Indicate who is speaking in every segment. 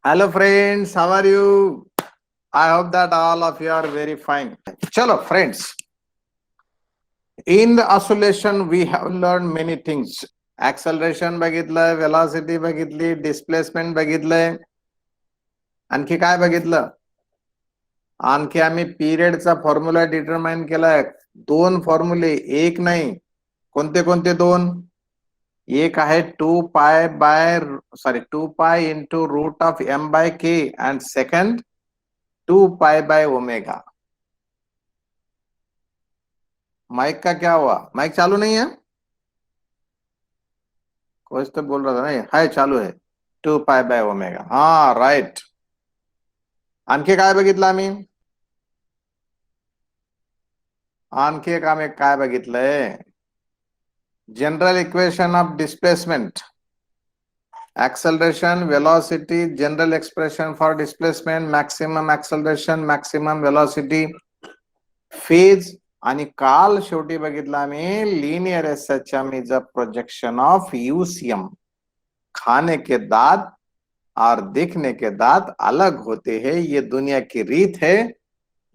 Speaker 1: Hello friends, how are you? I hope that all of you are very fine. Chalo friends, in the oscillation we have learned many things. Acceleration बघितलं, velocity बघितली, displacement बघितलंय. आणखी काय बघितलं? आणखी आम्ही पिरियडचा formula determine केलाय. दोन फॉर्म्युले, एक नाही. कोणते कोणते दोन? एक आहे 2 pi into root of m by k and second 2 pi by omega. Mic का क्या हुआ? माइक चालू नहीं है? कोई तो बोल रहा था नहीं है, चालू है. 2 पाई बाय ओमेगा. हा राइट. आणखी काय बघितलं आम्ही? आणखी एक आम्ही काय बघितलंय? General equation of displacement, acceleration, velocity, general expression for displacement, maximum acceleration, maximum velocity, phase. आणि काल शेवटी बघितलं आम्ही linear SHM projection of UCM. खाने के दांत और दिखने के दांत अलग होते हैं, ये दुनिया की रीत है.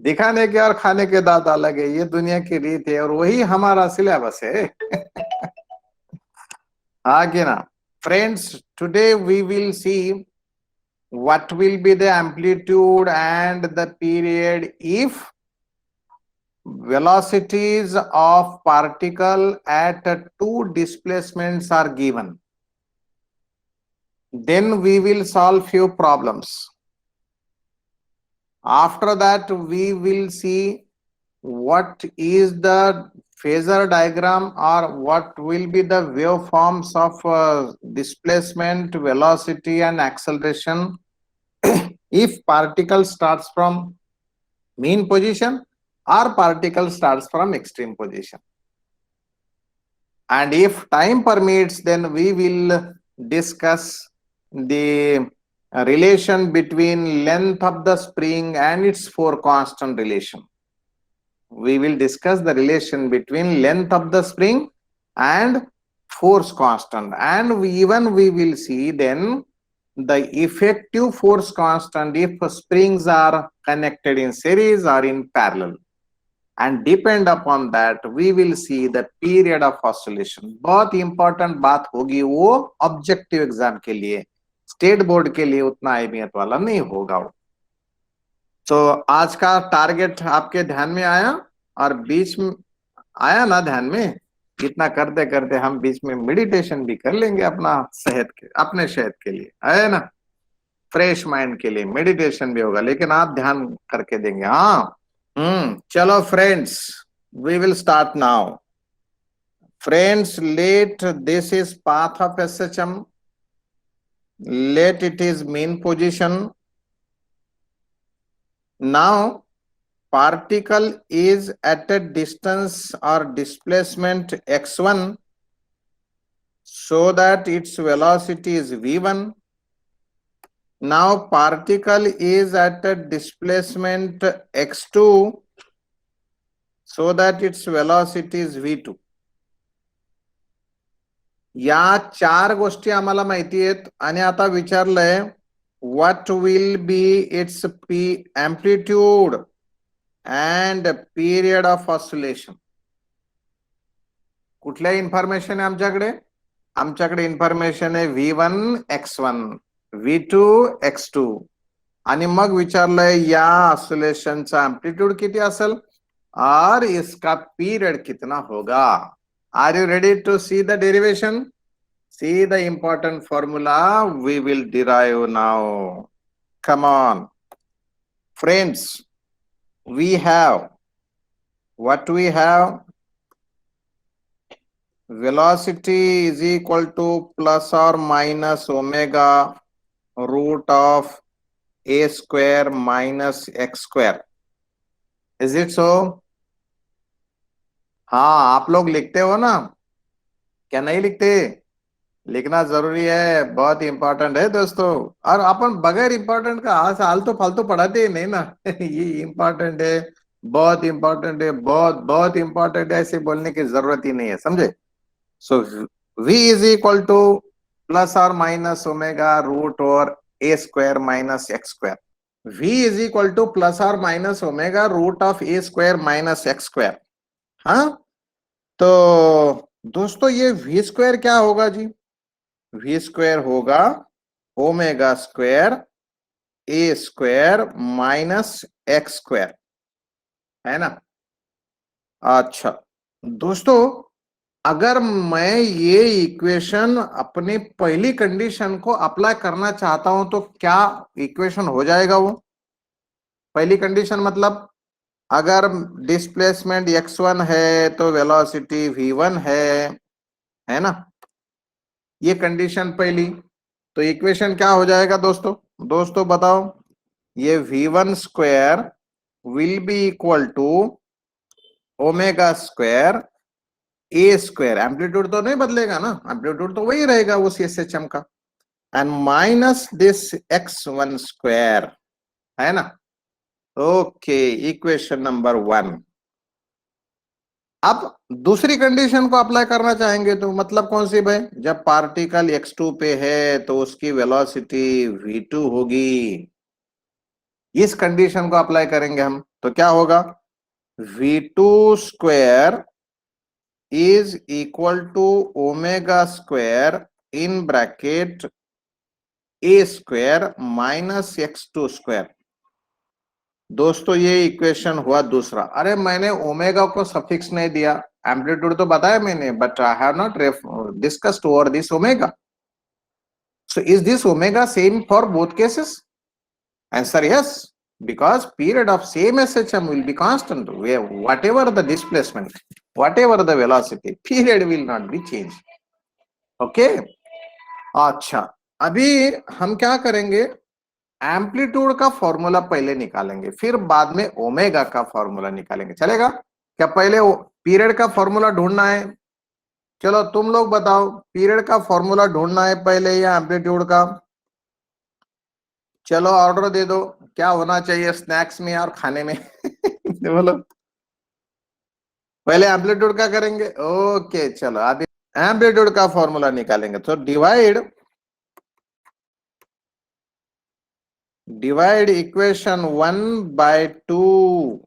Speaker 1: दिखाने के और खाने के दांत अलग है, ये दुनिया की रीत है, और वही हमारा सिलेबस है. हाँ कि ना friends, today we will see what will be the amplitude and the period if velocities of particle at two displacements are given. Then we will solve few problems. After that we will see what is the phasor diagram or what will be the waveforms of displacement, velocity and acceleration if particle starts from mean position or particle starts from extreme position. And if time permits, then we will discuss the relation between length of the spring and its four constant relation. We will discuss the relation between length of the spring and force constant, and we will see then the effective force constant if springs are connected in series or in parallel, and depend upon that we will see the period of oscillation. बहुत important बात होगी, वो objective exam के लिए, state board के लिए उतना अहमियत वाला नहीं होगा वो. तो आज का टारगेट आपके ध्यान में आया, और बीच में आया ना ध्यान में? इतना करते करते हम बीच में मेडिटेशन भी कर लेंगे अपना सेहत के, अपने सेहत के लिए, है ना? फ्रेश माइंड के लिए मेडिटेशन भी होगा, लेकिन आप ध्यान करके देंगे. हाँ. चलो friends, we will start now. Friends, let this is path of SHM, let it is mean position. Now particle is at a distance or displacement x1, so that its velocity is v1. Now particle is at a displacement x2, so that its velocity is v2. या चार गोष्टी आम्हाला माहिती आहेत. आणि आता विचारलंय what will be its amplitude and period of oscillation. कुठल्या information आहे आमच्याकडे? आमच्याकडे इन्फॉर्मेशन आहे v1 x1, v2 x2, आणि मग विचारलंय या ऑसिलेशनचा एम्प्लीट्यूड किती असेल और इसका पीरियड कितना होगा. Are you ready to see the derivation? See the important formula we will derive now. Come on. Friends, we have, what we have? Velocity is equal to plus or minus omega root of a square minus x square. Is it so? हाँ, आप लोग लिखते हो ना? क्या नहीं लिखते? लिखना जरूरी है, बहुत इंपॉर्टेंट है दोस्तों. और अपन बगैर इंपॉर्टेंट का हाल तो फालतू पढ़ाते ही नहीं ना. ये इंपॉर्टेंट है, बहुत इंपॉर्टेंट है, बहुत बहुत इंपॉर्टेंट है, ऐसे बोलने की जरूरत ही नहीं है, समझे? So v is equal to plus और माइनस ओमेगा रूट और a square minus x square, v is equal to plus और minus omega root of a square minus x square. हाँ, तो दोस्तों ये v स्क्वायर क्या होगा जी? v स्क्वायर होगा omega square a square minus x square, है ना। अच्छा दोस्तों, अगर मैं ये इक्वेशन अपनी पहली कंडीशन को अप्लाई करना चाहता हूं तो क्या इक्वेशन हो जाएगा वो? पहली कंडीशन मतलब अगर डिस्प्लेसमेंट x1 है तो वेलोसिटी v1 है ना। ये कंडीशन पहली, तो इक्वेशन क्या हो जाएगा दोस्तों? दोस्तों बताओ, ये v1 square will be equal to omega square a square, amplitude तो नहीं बदलेगा ना, एम्पलीट्यूड तो वही रहेगा उस SHM का, and minus this x1 square, है ना। Okay, equation number 1। अब दूसरी कंडीशन को अप्लाई करना चाहेंगे तो मतलब कौन सी भाई? जब पार्टिकल x2 पे है तो उसकी वेलोसिटी v2 होगी, इस कंडीशन को अप्लाई करेंगे हम तो क्या होगा? v2 square is equal to omega square in bracket a square minus x2 square. दोस्तों ये इक्वेशन हुआ दूसरा। अरे मैंने ओमेगा को सफिक्स नहीं दिया, एम्पलीट्यूड तो बताया मैंने, but I have not discussed over this omega. So is this omega same for both cases? Answer yes, because period of same SHM will be constant, where whatever the displacement, whatever the velocity, period will not be changed. Okay अच्छा, अभी हम क्या करेंगे? Amplitude का formula पहले निकालेंगे, फिर बाद में ओमेगा का फॉर्मूला निकालेंगे, चलेगा क्या? पहले पीरियड का फॉर्मूला ढूंढना है। चलो तुम लोग बताओ, पीरियड का फॉर्मूला ढूंढना है पहले या एम्पलीट्यूड का? चलो ऑर्डर दे दो, क्या होना चाहिए स्नैक्स में और खाने में? बोलो, पहले एम्पलीट्यूड का करेंगे। ओके चलो, अभी एम्पलीट्यूड का फॉर्मूला निकालेंगे। तो डिवाइड इक्वेशन 1/2।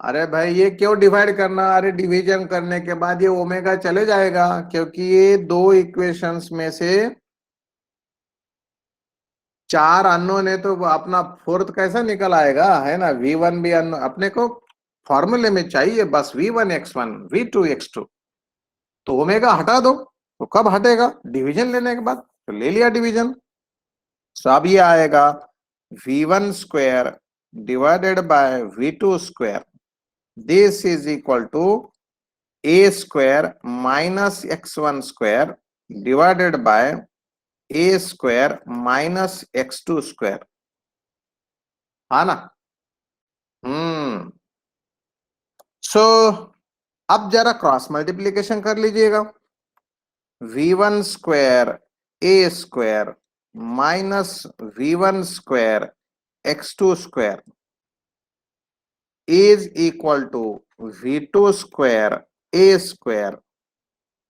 Speaker 1: अरे भाई ये क्यों डिवाइड करना? अरे डिवीजन करने के बाद ये ओमेगा चले जाएगा, क्योंकि ये दो इक्वेशंस में से 4 अननोन है तो अपना फोर्थ कैसा निकल आएगा, है ना। v1 भी अननोन, अपने को फॉर्मूले में चाहिए बस v1 x1 v2 x2। तो ओमेगा हटा दो, तो कब हटेगा? डिवीजन लेने के बाद। तो ले लिया डिवीजन, तो अब ये आएगा v1 square divided by v2 square, this is equal to a square minus x1 square divided by a square minus x2 square, है ना। सो अब जरा क्रॉस मल्टीप्लीकेशन कर लीजिएगा। v1 square a square minus v1 square x2 square is equal to v2 square a square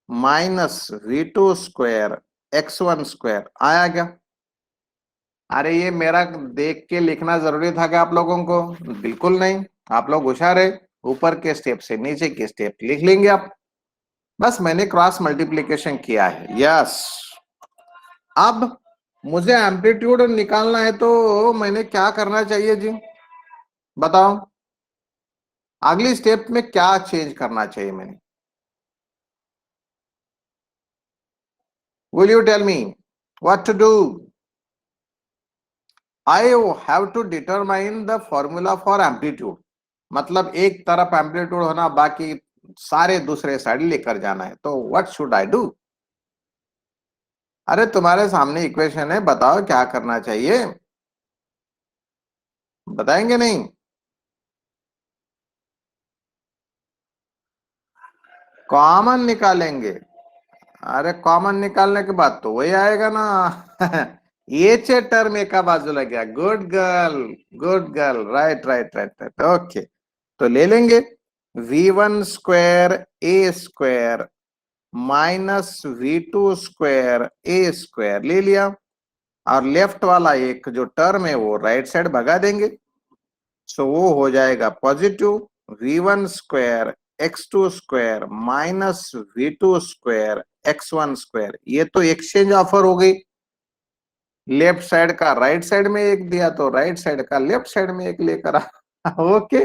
Speaker 1: minus v2 square x1 square. आया क्या? अरे ये मेरा देख के लिखना जरूरी था क्या आप लोगों को? बिल्कुल नहीं, आप लोग होशियार है, ऊपर के स्टेप से नीचे के स्टेप लिख लेंगे आप। बस मैंने क्रॉस मल्टीप्लिकेशन किया है, यस। अब मुझे एम्पलीट्यूड निकालना है तो मैंने क्या करना चाहिए जी? बताओ, अगली स्टेप में क्या चेंज करना चाहिए मैंने? Will you tell me what to do? I have to determine the formula for amplitude, मतलब एक तरफ एम्पलीट्यूड होना, बाकी सारे दूसरे साइड लेकर जाना है। तो व्हाट शुड आई डू? अरे तुम्हारे सामने इक्वेशन है, बताओ क्या करना चाहिए? बताएंगे नहीं? कॉमन निकालेंगे। अरे कॉमन निकालने के बाद तो वही आएगा ना। ये टर्म एका बाजूला गया। Good girl, good girl, right right right right, okay. तो ले लेंगे v1 square a square minus v2 square a square ले लिया, और लेफ्ट वाला एक जो टर्म है वो राइट साइड भगा देंगे, सो वो हो जाएगा positive v1 square x2 square minus v2 square x1 square. ये तो एक्सचेंज ऑफर हो गई, लेफ्ट साइड का राइट साइड में एक दिया तो राइट साइड का लेफ्ट साइड में एक लेकर आ ओके,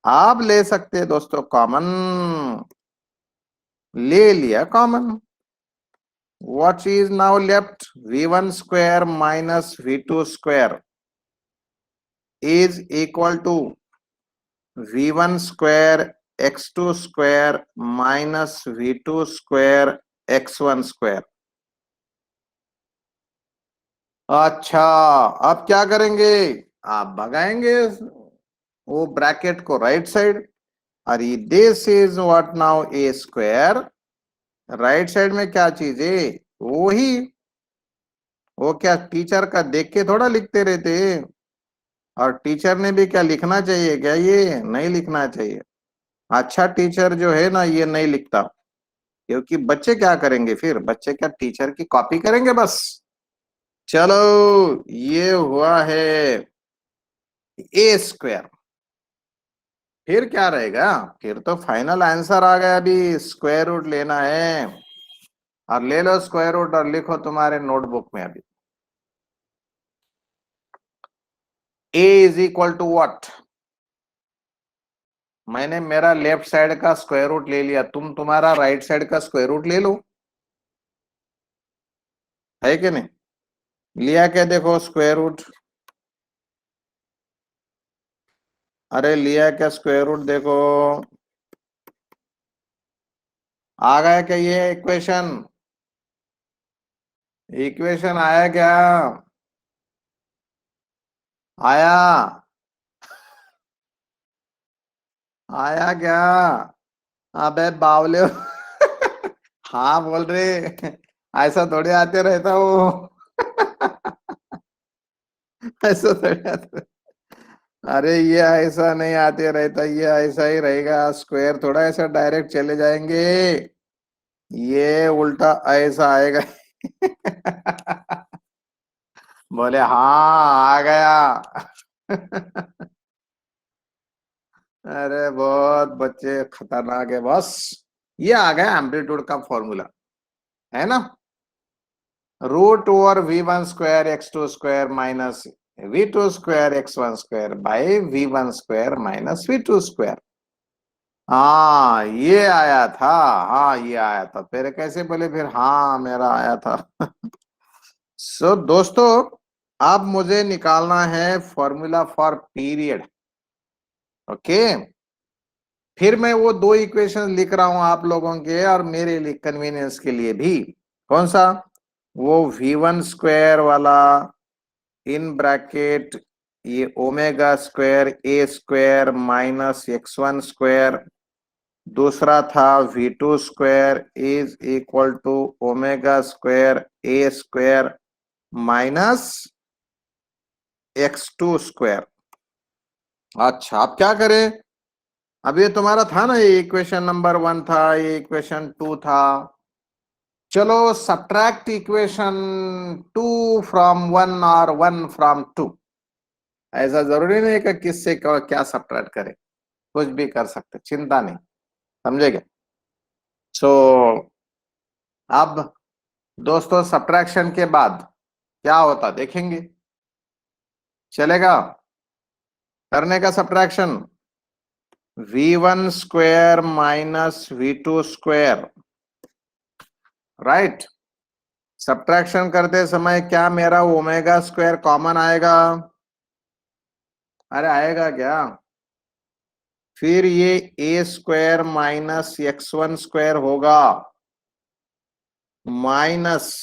Speaker 1: आप ले सकते हैं दोस्तों, कॉमन ले लिया common. What is now left, v1 square minus v2 square is equal to v1 square x2 square minus v2 square x1 square. अच्छा, अब क्या करेंगे, आप भगाएंगे वो ब्रैकेट को राइट साइड, और ये this is what now A square, right side में क्या चीज है, वो ही, वो क्या टीचर का देख के थोड़ा लिखते रहते, और टीचर ने भी क्या लिखना चाहिए क्या, ये नहीं लिखना चाहिए। अच्छा टीचर जो है ना ये नहीं लिखता, क्योंकि बच्चे क्या करेंगे, फिर बच्चे क्या टीचर की कॉपी करेंगे बस। चलो ये हुआ है ए स्क्वायर, फिर क्या रहेगा, फिर तो फाइनल आंसर आ गया, अभी स्क्वायर रूट लेना है, और ले लो स्क्वायर रूट और लिखो तुम्हारे नोटबुक में अभी, a is equal to what, मैंने मेरा लेफ्ट साइड का स्क्वायर रूट ले लिया, तुम तुम्हारा राइट साइड का स्क्वायर रूट ले लो, है कि नहीं, लिया क्या, देखो स्क्वायर रूट, अरे लिया क्या स्क्वायर रूट, देखो आ गया क्या ये इक्वेशन, इक्वेशन आया क्या, आया, आया क्या, अबे बावले हाँ बोल रहे, ऐसा थोड़ी आते रहता वो ऐसा थोड़ी आता, अरे ये ऐसा नहीं आते रहता, ये ऐसा ही रहेगा, स्क्वायर थोड़ा ऐसा डायरेक्ट चले जाएंगे, ये उल्टा ऐसा आएगा बोले हाँ आ गया अरे बहुत बच्चे खतरनाक है बस, ये आ गया एम्पलीट्यूड का फॉर्मूला, है ना, root over v1 square x2 square minus v2 square x1 square by v1 square minus v2 square. हाँ ये आया था, हाँ ये आया था, फिर कैसे बोले फिर, हाँ मेरा आया था सो दोस्तों, अब मुझे निकालना है फॉर्मूला फॉर पीरियड, ओके, फिर मैं वो दो इक्वेशन लिख रहा हूं आप लोगों के और मेरे लिए कन्वीनियंस के लिए भी, कौन सा, वो v1 स्क्वायर वाला इन ब्रैकेट ये omega square a square minus x1 square, दूसरा था v2 square is equal to omega square a square minus x2 square. अच्छा अब क्या करें, अब ये तुम्हारा था ना, ये इक्वेशन नंबर 1 था, ये इक्वेशन 2 था, चलो सब्ट्रैक्ट इक्वेशन 2 फ्रॉम 1 और 1 फ्रॉम 2, ऐसा जरूरी नहीं कि किससे क्या सब्ट्रैक्ट करें, कुछ भी कर सकते, चिंता नहीं, समझेगा। सो अब दोस्तों सब्ट्रैक्शन के बाद क्या होता देखेंगे, चलेगा करने का subtraction, v1 square minus v2 square, right, subtraction करते समय क्या मेरा ओमेगा स्क्वायर कॉमन आएगा, अरे आएगा क्या, फिर ये ए स्क्वायर माइनस x1 स्क्वायर होगा, माइनस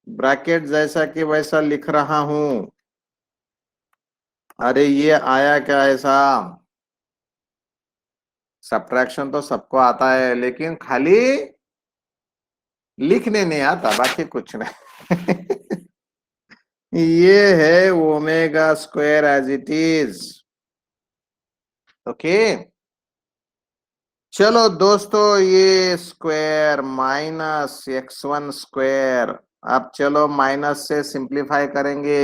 Speaker 1: ब्रैकेट जैसा कि वैसा लिख रहा हूं, अरे ये आया क्या ऐसा, सब्ट्रैक्शन तो सबको आता है लेकिन खाली लिखने नहीं आता, बाकी कुछ नहीं ये है omega square as it is, okay. चलो दोस्तों, ये स्क्वायर माइनस x1 स्क्वायर, अब चलो माइनस से सिंप्लीफाई करेंगे।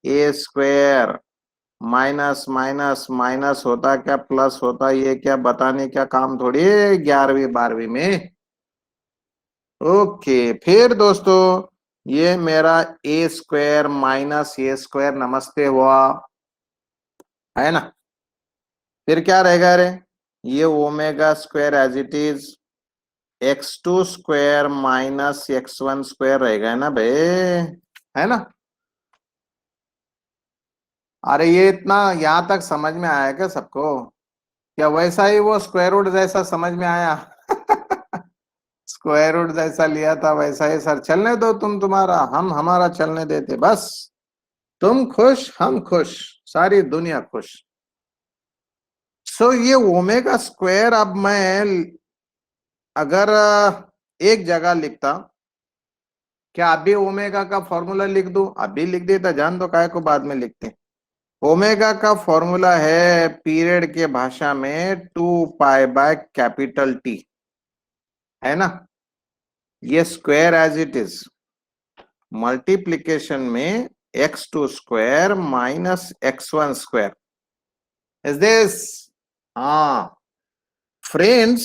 Speaker 1: ए स्क्वायर माइनस माइनस माइनस होता क्या प्लस होता, ये क्या बताने का काम थोड़ी है 11वीं 12वीं में। ओके, फिर दोस्तों ये मेरा a square minus a square नमस्ते हुआ, है ना। फिर क्या रहेगा रे, ये omega square as it is, x2 square minus x1 square रहेगा, है ना भाई, है ना। अरे ये इतना यहां तक समझ में आया क्या सबको? क्या वैसा ही वो स्क्वायर रूट जैसा समझ में आया? स्क्वायर रूट जैसा लिया था वैसा ही सर, चलने दो तुम तुम्हारा, हम हमारा चलने देते बस। तुम खुश हम खुश, सारी दुनिया खुश। सो ये ओमेगा स्क्वायर अब मैं अगर एक जगह लिखता, क्या अभी ओमेगा का फॉर्मूला लिख दूं? अभी लिख देता, जान दो काय को बाद में लिखते। ओमेगा का फॉर्मूला है पीरियड के भाषा में 2 पाई बाय कैपिटल टी, है ना। ये square as it is, multiplication में x2 square minus x1 square is this. हाँ friends,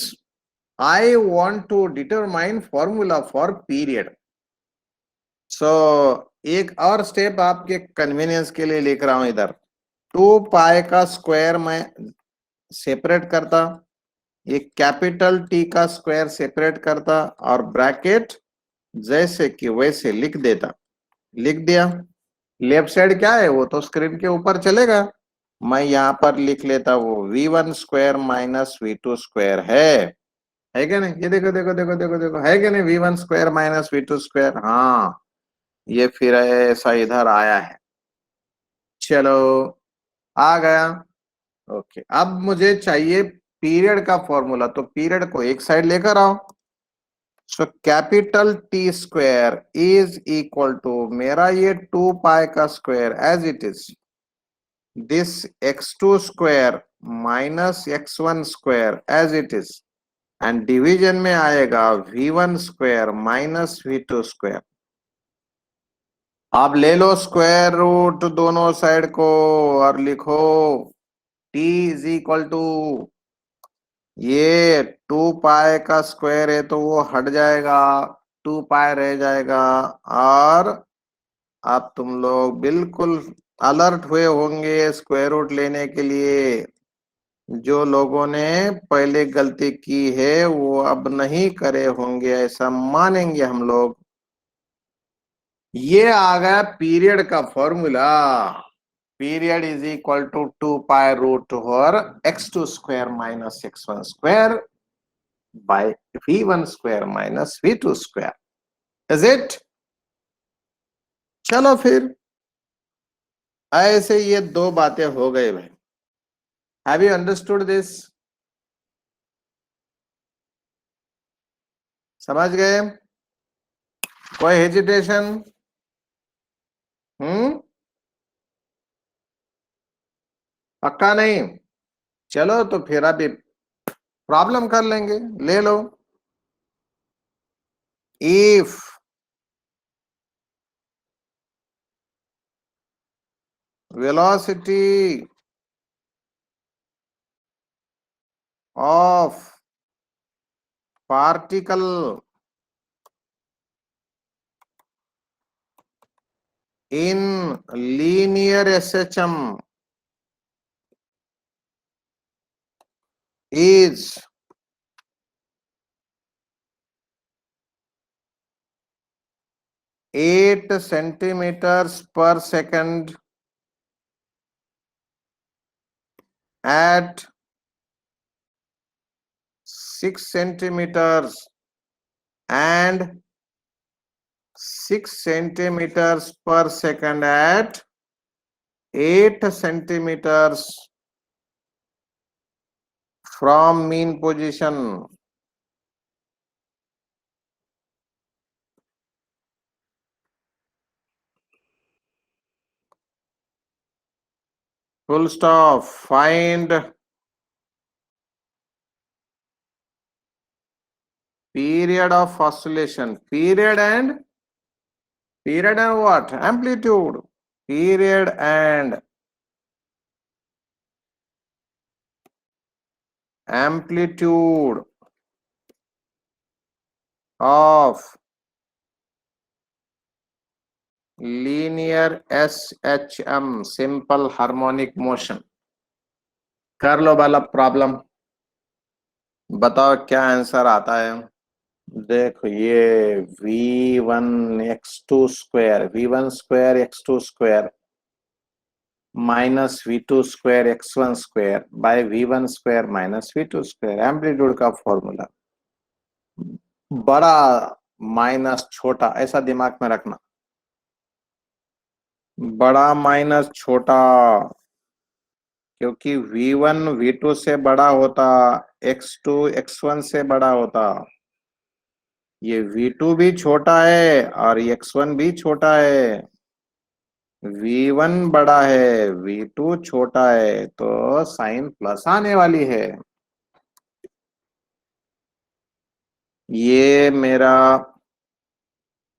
Speaker 1: I want to determine formula for period. So एक और स्टेप आपके कन्वीनियंस के लिए लिख रहा हूं इधर। 2 पाई का स्क्वायर मैं सेपरेट करता, ये कैपिटल टी का स्क्वायर सेपरेट करता, और ब्रैकेट जैसे कि वैसे लिख देता। लिख दिया। लेफ्ट साइड क्या है वो तो स्क्रीन के ऊपर चलेगा, मैं यहां पर लिख लेता, वो v1 square minus v2 square है क्या नहीं? ये देखो देखो देखो देखो देखो, है क्या नहीं, v1 square minus v2 square. हाँ ये फिर ऐसा इधर आया है। चलो आ गया। ओके, अब मुझे चाहिए पीरियड का फॉर्मूला, तो पीरियड को एक साइड लेकर आओ। So capital T square is equal to मेरा ये 2 पाई का square as it is, this x2 square minus x1 square as it is, and division में आएगा v1 square minus v2 square. आप ले लो स्क्वायर रूट दोनों साइड को और लिखो t इज इक्वल टू, ये 2 पाई का स्क्वायर है तो वो हट जाएगा, 2 पाई रह जाएगा। और अब तुम लोग बिल्कुल अलर्ट हुए होंगे स्क्वायर रूट लेने के लिए। जो लोगों ने पहले गलती की है वो अब नहीं करे होंगे, ऐसा मानेंगे हम लोग। ये आ गया पीरियड का formula. Period is equal to 2 pi root और x2 square minus x1 square by v1 square minus v2 square, is it. चलो फिर ऐसे ये दो बातें हो गए भाई। Have you understood this? समझ गए? कोई हेजिटेशन? पक्का नहीं? चलो तो फिर अभी प्रॉब्लम कर लेंगे, ले लो। If velocity of particle in linear SHM is 8 centimeters per second at 6 centimeters and 6 centimeters per second at 8 centimeters from mean position. Full stop. Find Period of oscillation. Period and what? Amplitude. Period and amplitude of linear SHM, simple harmonic motion. कर लो वाला problem, बताओ क्या answer आता है। देखो ये v1 x2 square v1 square x2 square minus v2 square x1 square by v1 square minus v2 square, amplitude का formula. बड़ा माइनस छोटा, ऐसा दिमाग में रखना, बड़ा माइनस छोटा, क्योंकि v1 v2 से बड़ा होता, x2 x1 से बड़ा होता। ये v2 भी छोटा है और x1 भी छोटा है, v1 बड़ा है v2 छोटा है, तो साइन प्लस आने वाली है। ये मेरा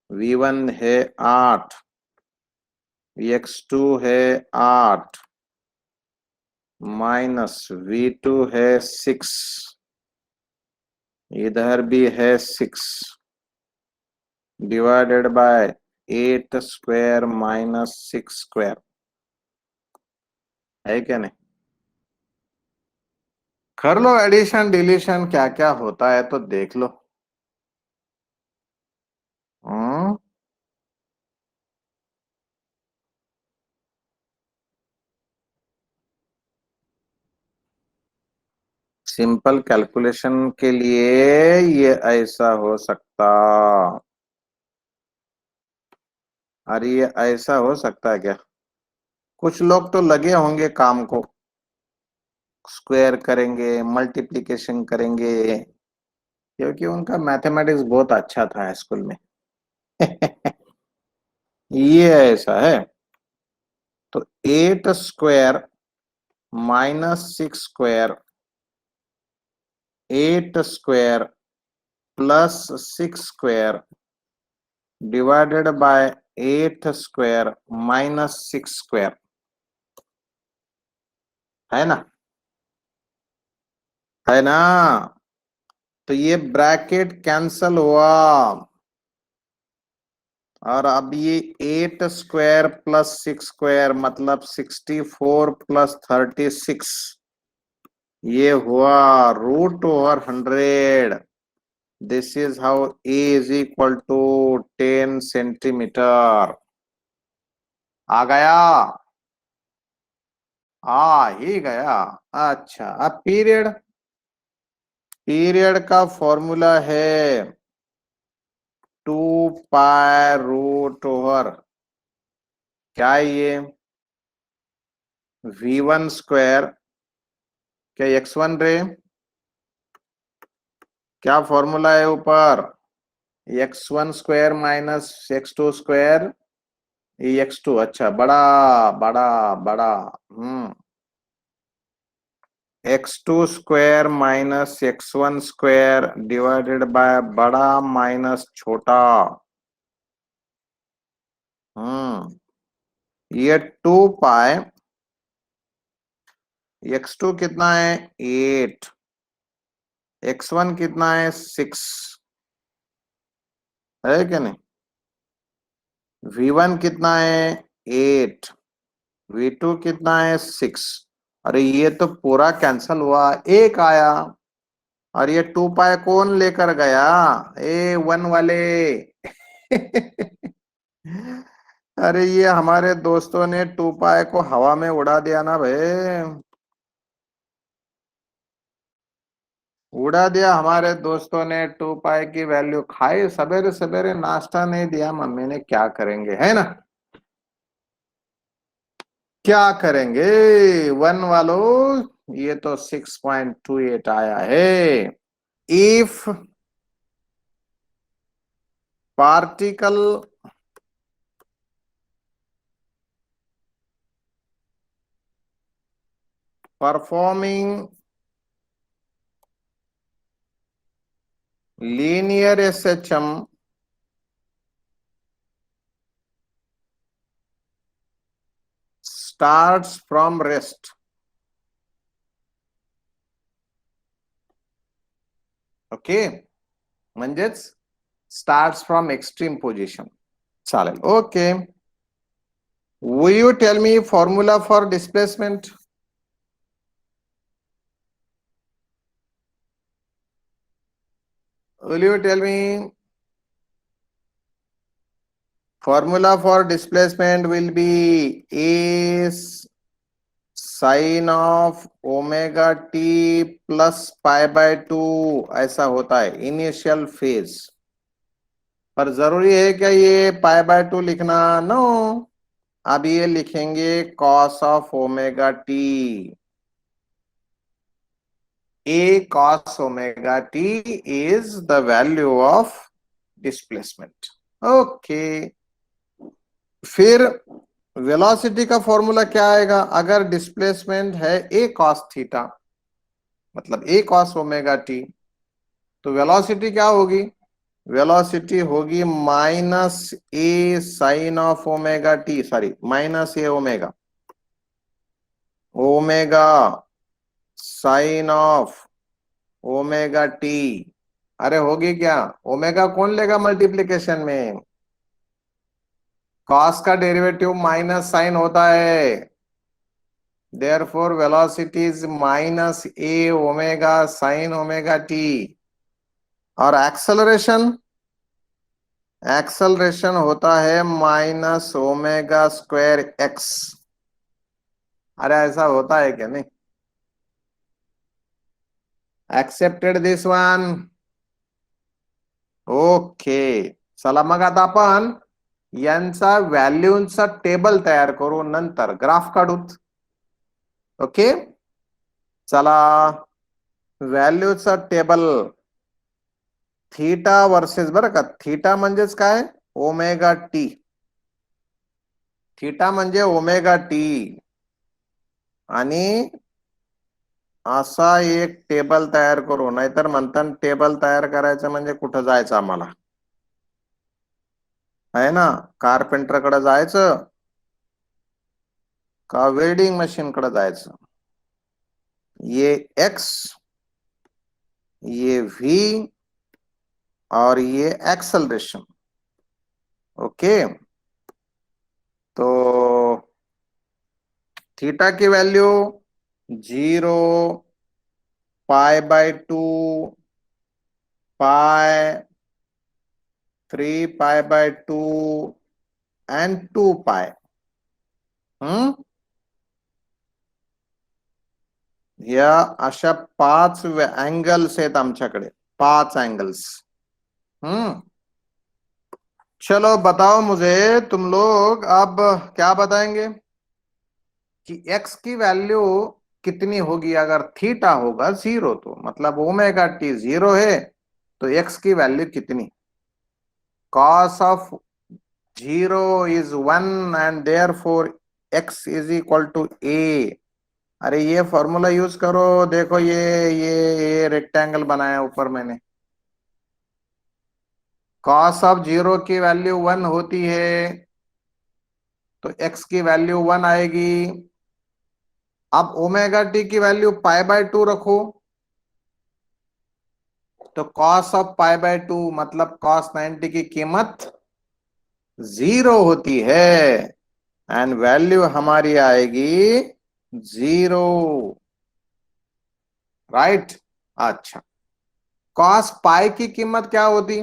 Speaker 1: v1 है 8, x2 है 8 माइनस v2 है 6, इधर भी है 6 divided by 8 square minus 6 square, है क्या नहीं? कर लो एडिशन डिलीशन, क्या क्या होता है तो देख लो। हम्म, सिंपल कैलकुलेशन के लिए ये ऐसा हो सकता, अरे ये ऐसा हो सकता है क्या? कुछ लोग तो लगे होंगे काम को, स्क्वायर करेंगे मल्टीप्लिकेशन करेंगे, क्योंकि उनका मैथमेटिक्स बहुत अच्छा था स्कूल में। ये ऐसा है, तो 8 square minus 6 square, 8 square plus 6 square divided bye 8 square minus 6 square, है ना? है ना? तो ये ब्रैकेट कैंसल हुआ, और अब ये 8 स्क्वायर प्लस 6 स्क्वायर मतलब 64 प्लस 36, ये हुआ √100। This is how a is equal to 10 centimetre. आ गया? आ ही गया। अच्छा, अब पीरियड, पीरियड का फॉर्मूला है 2 पाई √ओवर, क्या है ये? v1 स्क्वायर, क्या x1 रे, क्या फॉर्मूला है ऊपर? x1 square minus x2 square, ये x2, अच्छा बड़ा बड़ा बड़ा, x2 square minus x1 square divided bye बड़ा माइनस छोटा। ये 2 पाई, x2 कितना है 8, x1 कितना है 6, है क्या नहीं? v1 कितना है 8, v2 कितना है 6। अरे ये तो पूरा कैंसल हुआ, एक आया, और ये 2 पाई कौन लेकर गया? वन वाले। अरे ये हमारे दोस्तों ने 2 पाई को हवा में उड़ा दिया ना भाई, उड़ा दिया हमारे दोस्तों ने 2 पाई की वैल्यू। खाए सवेरे सवेरे नाश्ता नहीं दिया मम्मी ने, क्या करेंगे, है ना? क्या करेंगे वन वालों, ये तो 6.28 आया है। If particle performing linear SHM starts from rest. Okay, म्हणजेच starts from extreme position. चालेल. Okay, will you tell me formula for displacement? Will you tell me formula for displacement will be A sin of omega T plus pi by 2, ऐसा होता है initial phase. पर जरूरी है क्या ये पाई by 2 लिखना? नो, अब ये लिखेंगे cos of omega T. A cos omega T is the value of displacement. Okay, फिर वेलोसिटी का फॉर्मूला क्या आएगा? अगर डिस्प्लेसमेंट है ए कॉस थीटा, मतलब ए कॉस ओमेगा टी, तो वेलोसिटी क्या होगी? वेलोसिटी होगी minus a sine of omega T, sorry minus a omega, omega sine of omega T. अरे होगी क्या? ओमेगा कौन लेगा मल्टीप्लीकेशन में? कॉस का डेरिवेटिव माइनस साइन होता है, therefore velocity is minus a omega sine omega T. और एक्सेलरेशन, एक्सेलरेशन होता है माइनस ओमेगा स्क्वायर एक्स। अरे ऐसा होता है क्या? नहीं, एक्सेप्टेड दिस वन? ओके, चला मग आता आपण यांचा व्हॅल्यूचा टेबल तयार करू, नंतर ग्राफ काढूत. ओके, चला व्हॅल्यूचा टेबल. थीटा वर्सेस, बरं का, थीटा म्हणजेच काय? Omega T. थीटा म्हणजे ओमेगा टी. आणि असा एक टेबल तयार करू, नाहीतर म्हणतात टेबल तयार करायचं म्हणजे कुठं जायचं आम्हाला, आहे ना? कारपेंटर कडे जायचं का वेल्डिंग मशीन कडे जायचं? ये एक्स, ये वी और ये एक्सेलरेशन. ओके, तो थीटा की value 0, pi by 2, pi, 3 pi by 2 and 2 पाई. या अशा 5 एंगल्स आहेत आमच्याकडे, 5 एंगल्स. चलो बताओ मुझे तुम लोग अब क्या बताएंगे कि x की वैल्यू कितनी होगी अगर थीटा होगा 0, तो मतलब ओमेगा टी 0 है, तो x की वैल्यू कितनी? cos of 0 is 1 and therefore x is equal to a. अरे ये फॉर्मूला यूज करो. देखो ये रेक्टेंगल बनाया ऊपर मैंने. cos ऑफ 0 की वैल्यू 1 होती है, तो x की वैल्यू 1 आएगी. अब ओमेगा टी की वैल्यू पाई बाय 2 रखो, तो cos ऑफ पाई बाय 2 मतलब cos 90 की कीमत 0 होती है, एंड वैल्यू हमारी आएगी 0. राइट. अच्छा, cos पाई की कीमत क्या होती?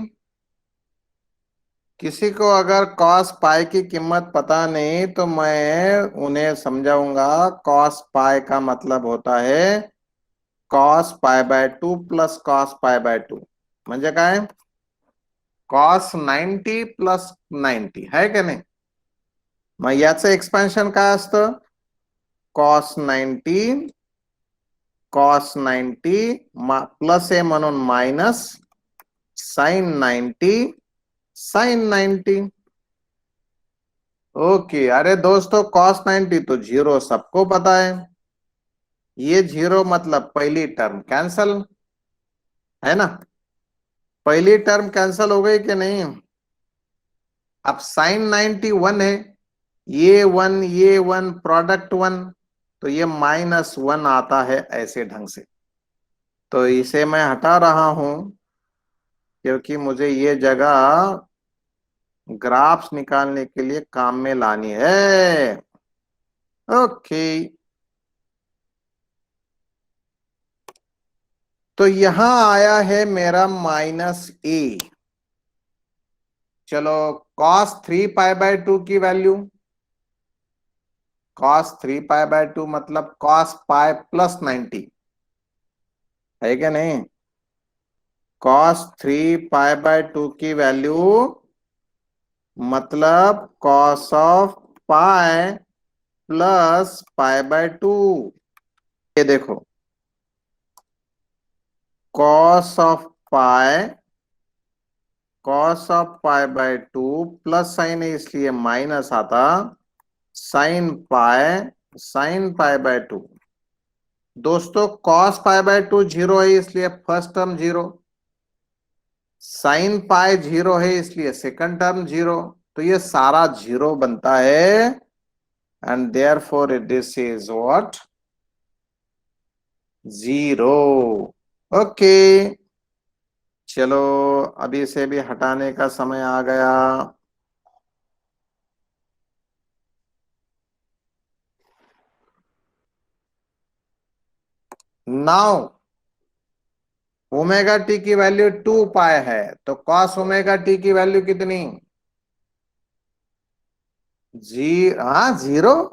Speaker 1: किसी को अगर cos पाई की कीमत पता नहीं तो मैं उन्हें समझाऊंगा. cos पाई का मतलब होता है cos pi by 2 plus cos pi by 2. म्हणजे काय? cos 90 प्लस 90, है का नाही? मग याचं एक्सपेन्शन काय असतं? cos 90 प्लस आहे म्हणून माइनस sin 90 sin 90. ओके, अरे दोस्तों cos 90 तो 0 सबको पता है. ये 0 मतलब पहली टर्म कैंसल, है ना? पहली टर्म कैंसल हो गई कि नहीं? अब साइन 91 है, ये वन प्रोडक्ट वन, तो ये -1 आता है ऐसे ढंग से। तो इसे मैं हटा रहा हूं क्योंकि मुझे ये जगह ग्राफ्स निकालने के लिए काम में लानी है। ओके, तो यहां आया है मेरा -a। चलो, cos 3π/2 की वैल्यू, cos 3π/2 मतलब cos π + 90 है क्या नहीं? cos 3π/2 की वैल्यू मतलब cos + π/2। ये देखो, cos π/2 प्लस साइन है इसलिए माइनस आता, sin π/2। दोस्तों cos π/2 0 है इसलिए फर्स्ट टर्म 0, sin π 0 है इसलिए सेकंड टर्म 0, तो ये सारा 0 बनता है and there this is what, 0। Okay, चलो अभी से भी हटाने का समय आ गया। नाउ ओमेगा टी की वैल्यू 2π है, तो cos ओमेगा टी की वैल्यू कितनी? हाँ 0।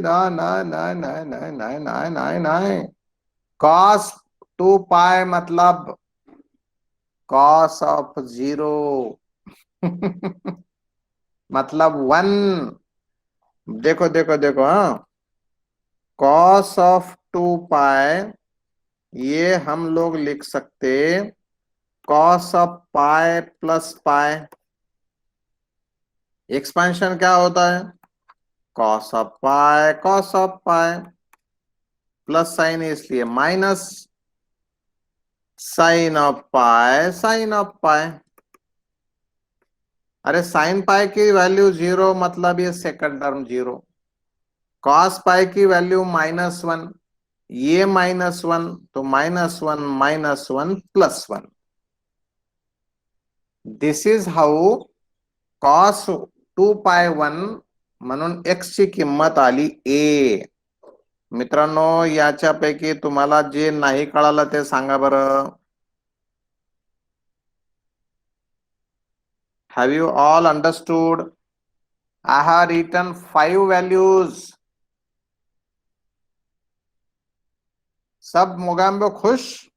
Speaker 1: ना ना ना ना ना ना ना ना ना, cos 2π मतलब cos ऑफ 0 मतलब 1। देखो देखो देखो, हाँ, cos ऑफ 2π ये हम लोग लिख सकते cos of pi plus pi. Expansion क्या होता है? cos of pi plus sign इसलिए माइनस साइन ऑफ पाई। अरे साइन पाई की वैल्यू 0 मतलब ये सेकंड टर्म 0, cos पाई की वैल्यू -1, ये -1, तो -1 +1। दिस इज हाऊ cos 2π1 म्हणून x ची किंमत आली a। मित्रांनो, याच्यापैकी तुम्हाला जे नाही कळालं ते सांगा बरं। Have you all understood? I have written 5 values. सब मोगैम्बो खुश?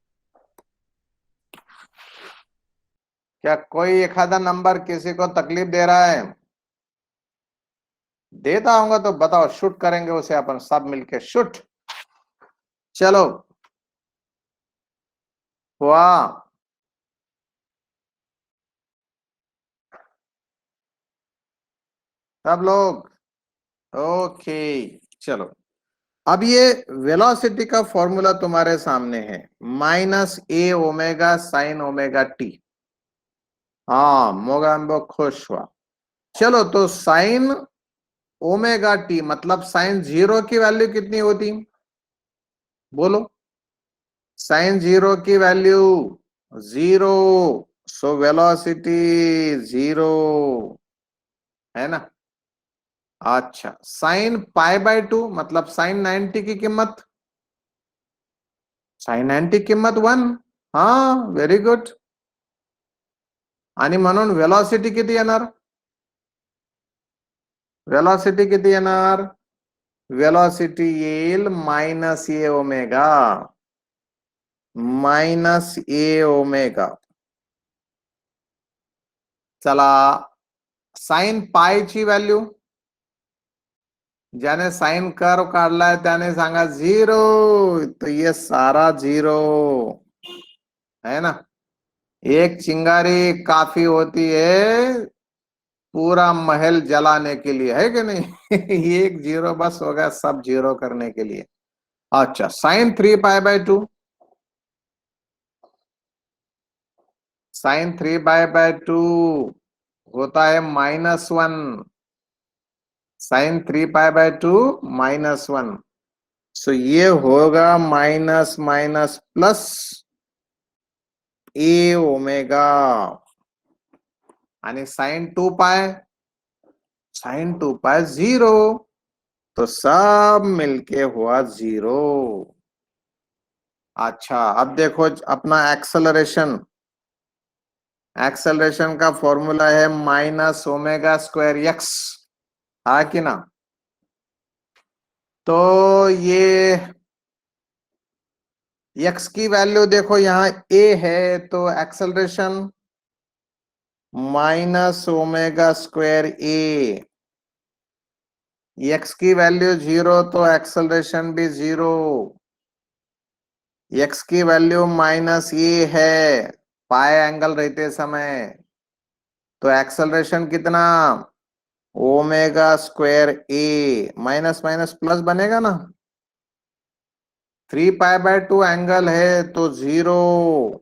Speaker 1: क्या कोई एक आधा नंबर किसी को तकलीफ दे रहा है? देता होगा तो बताओ, शूट करेंगे उसे अपन सब मिलके शूट। चलो, वाह, सब लोग ओके। चलो, अब ये वेलोसिटी का फॉर्मूला तुम्हारे सामने है, -a⍵sin⍵t। हाँ, मोगैम्बो खुश हुआ। चलो, तो साइन ओमेगा टी मतलब साइन 0 की वैल्यू कितनी होती? बोलो, साइन 0 की वैल्यू 0, सो वेलोसिटी 0 है ना। अच्छा, साइन π/2 मतलब साइन 90 की कीमत, साइन 90 कीमत 1। हाँ, व्हेरी गुड। आणि म्हणून वेलोसिटी किती येणार? वेलोसिटी किती येणार? वेलोसिटी येईल -a⍵, -a⍵। चला, साइन पाय ची व्हॅल्यू, ज्याने साइन कर्व काढलाय त्याने सांगा 0, तो ये सारा 0 है ना। एक चिंगारी काफी होती है पूरा महल जलाने के लिए, है कि नहीं एक 0 बस हो गया सब 0 करने के लिए। अच्छा, sin 3π/2 साइन 3 पाई/2 होता है -1, साइन 3 पाई/2 -1। सो ये होगा माइनस माइनस प्लस ए ओमेगा, आणि साइन 2 पाई 0, तो सब मिलके हुआ 0। अच्छा, अब देखो अपना एक्सेलरेशन, एक्सेलरेशन का फॉर्मूला है -ω²x, हा कि ना? तो ये x की वैल्यू देखो, यहाँ a है तो एक्सेलरेशन -ω²a, x की वैल्यू 0 तो एक्सेलरेशन भी 0, x की वैल्यू -a है पाई एंगल रहते समय, तो एक्सेलरेशन कितना, ω²a, माइनस माइनस प्लस बनेगा ना, 3 पाई/2 एंगल है तो 0,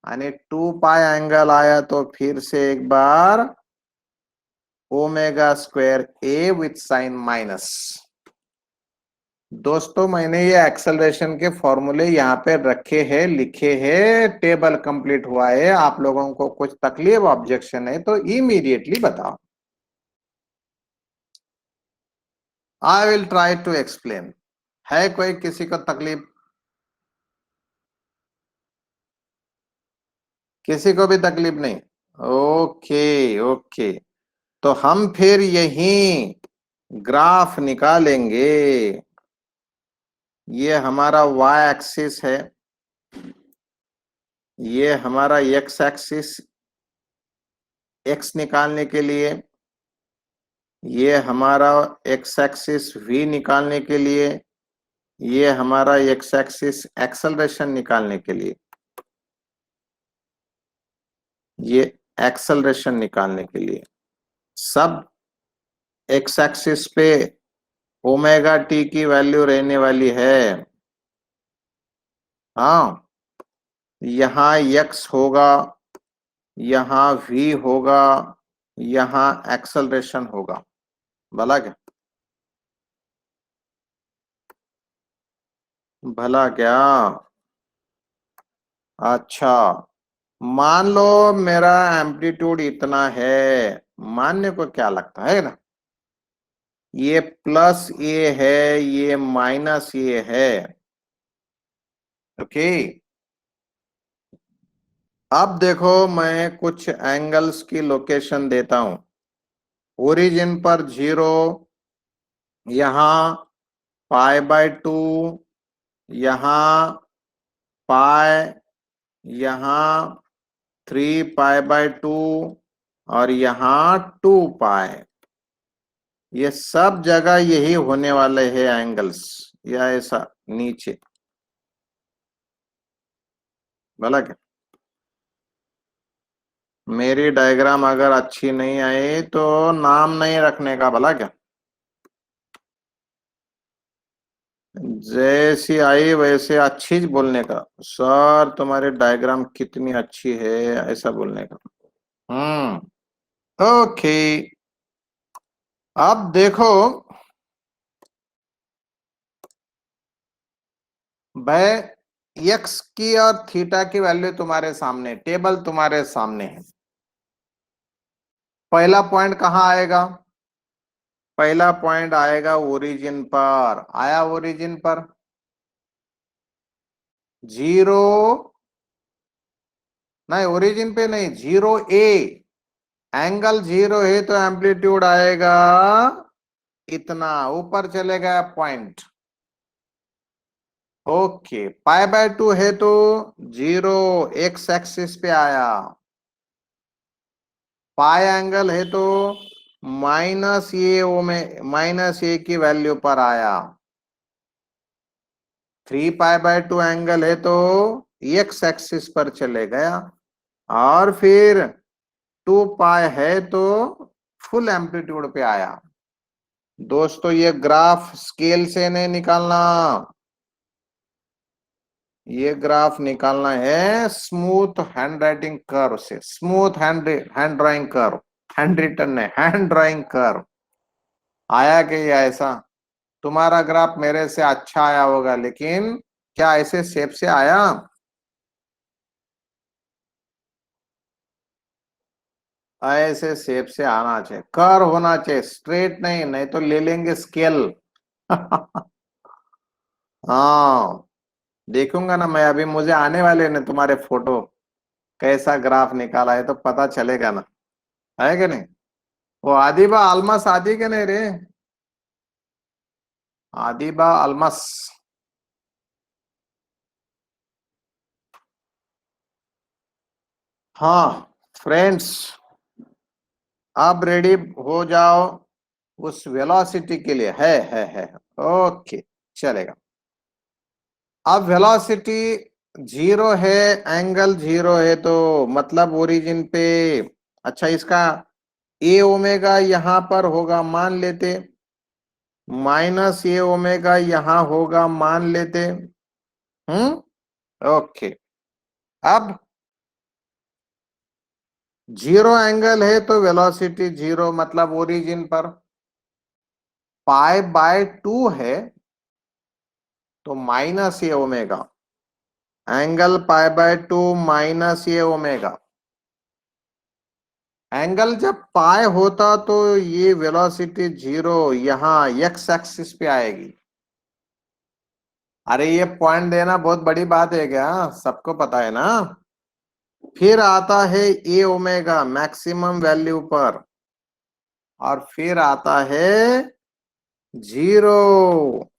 Speaker 1: आणि 2 पाई एंगल आया तो फिर से एक बार ω²a विथ साइन माइनस। दोस्तों मैंने ये एक्सेलरेशन के फॉर्मूले यहाँ पे रखे हैं, लिखे हैं, टेबल कंप्लीट हुआ है। आप लोगों को कुछ तकलीफ ऑब्जेक्शन है तो इमीडिएटली बताओ। I will try to explain. है कोई किसी को तकलीफ? किसी को भी तकलीफ नहीं? ओके ओके, तो हम फिर यही ग्राफ निकालेंगे। ये हमारा y एक्सिस है, ये हमारा x एक्सिस, x निकालने के लिए, ये हमारा x एक्सिस v निकालने के लिए, ये हमारा x एक्सिस एक्सेलरेशन निकालने के लिए, ये एक्सेलरेशन निकालने के लिए, सब x एक्सिस पे ओमेगा टी की वैल्यू रहने वाली है। हाँ, यहाँ x होगा, यहाँ v होगा, यहाँ एक्सेलरेशन होगा, भला क्या? भला क्या? अच्छा, मान लो मेरा एम्पलीट्यूड इतना है, मानने को क्या लगता है ना, ये प्लस ए है, ये माइनस ए है। ओके, अब देखो मैं कुछ एंगल्स की लोकेशन देता हूं। ओरिजिन पर 0, यहां π/2, यहां पाई, यहां 3 π/2 और यहां 2 पाई। ये सब जगह यही होने वाले हैं एंगल्स, या ऐसा नीचे, भला क्या? मेरी डायग्राम अगर अच्छी नहीं आई तो नाम नहीं रखने का, भला क्या? जैसी आई वैसे अच्छी बोलने का, सर तुम्हारी डायग्राम कितनी अच्छी है, ऐसा बोलने का। ओके, अब देखो भाई, एक्स की और थीटा की वैल्यू तुम्हारे सामने, टेबल तुम्हारे सामने है। पहला पॉइंट कहाँ आएगा? पहला पॉइंट आएगा ओरिजिन पर। आया ओरिजिन पर 0, नहीं ओरिजिन पे नहीं, 0 a, एंगल 0 है तो एम्पलीट्यूड आएगा इतना, ऊपर चले गया पॉइंट। ओके, π/2 है तो 0 एक्स एक्सिस पे आया, पाई एंगल है तो माइनस ए की वैल्यू पर आया, 3 π/2 एंगल है तो एक्स एक्सिस पर चले गया, और फिर 2 पाई है तो फुल एम्पलीट्यूड पे आया। दोस्तों ये ग्राफ स्केल से नहीं निकालना, ये ग्राफ निकालना है स्मूथ हैंड राइटिंग कर्व से, smooth hand drawing curve, hand written नहीं, हैंड ड्राइंग कर्व। आया कि ये ऐसा? तुम्हारा ग्राफ मेरे से अच्छा आया होगा, लेकिन क्या ऐसे शेप से आया? ऐसे शेप से आना चाहिए, कर्व होना चाहिए, स्ट्रेट नहीं, नहीं तो ले लेंगे स्केल। हाँ, देखूंगा ना मैं, अभी मुझे आने वाले ने तुम्हारे फोटो, कैसा ग्राफ निकाला है तो पता चलेगा ना, है कि नहीं? वो आदिबा आलमस आदि के नहीं रे, आदिबा आलमस। हाँ फ्रेंड्स, अब रेडी हो जाओ उस वेलोसिटी के लिए। है ओके, चलेगा। अब वेलोसिटी जीरो है, एंगल जीरो है, तो मतलब ओरिजिन पे, अच्छा इसका ए ओमेगा यहां पर होगा मान लेते, माइनस ए ओमेगा यहां होगा मान लेते। ओके। अब जीरो एंगल है तो वेलोसिटी जीरो, मतलब ओरिजिन पर पाई बाय टू है तो minus a omega, angle pi by two minus a omega. Angle जब पाए होता तो ये वेलोसिटी जीरो यहाँ एक्स एक्सिस पे आएगी। अरे ये पॉइंट देना बहुत बड़ी बात है क्या? सबको पता है ना। फिर आता है ए ओमेगा मैक्सिमम वैल्यू पर, और फिर आता है जीरो।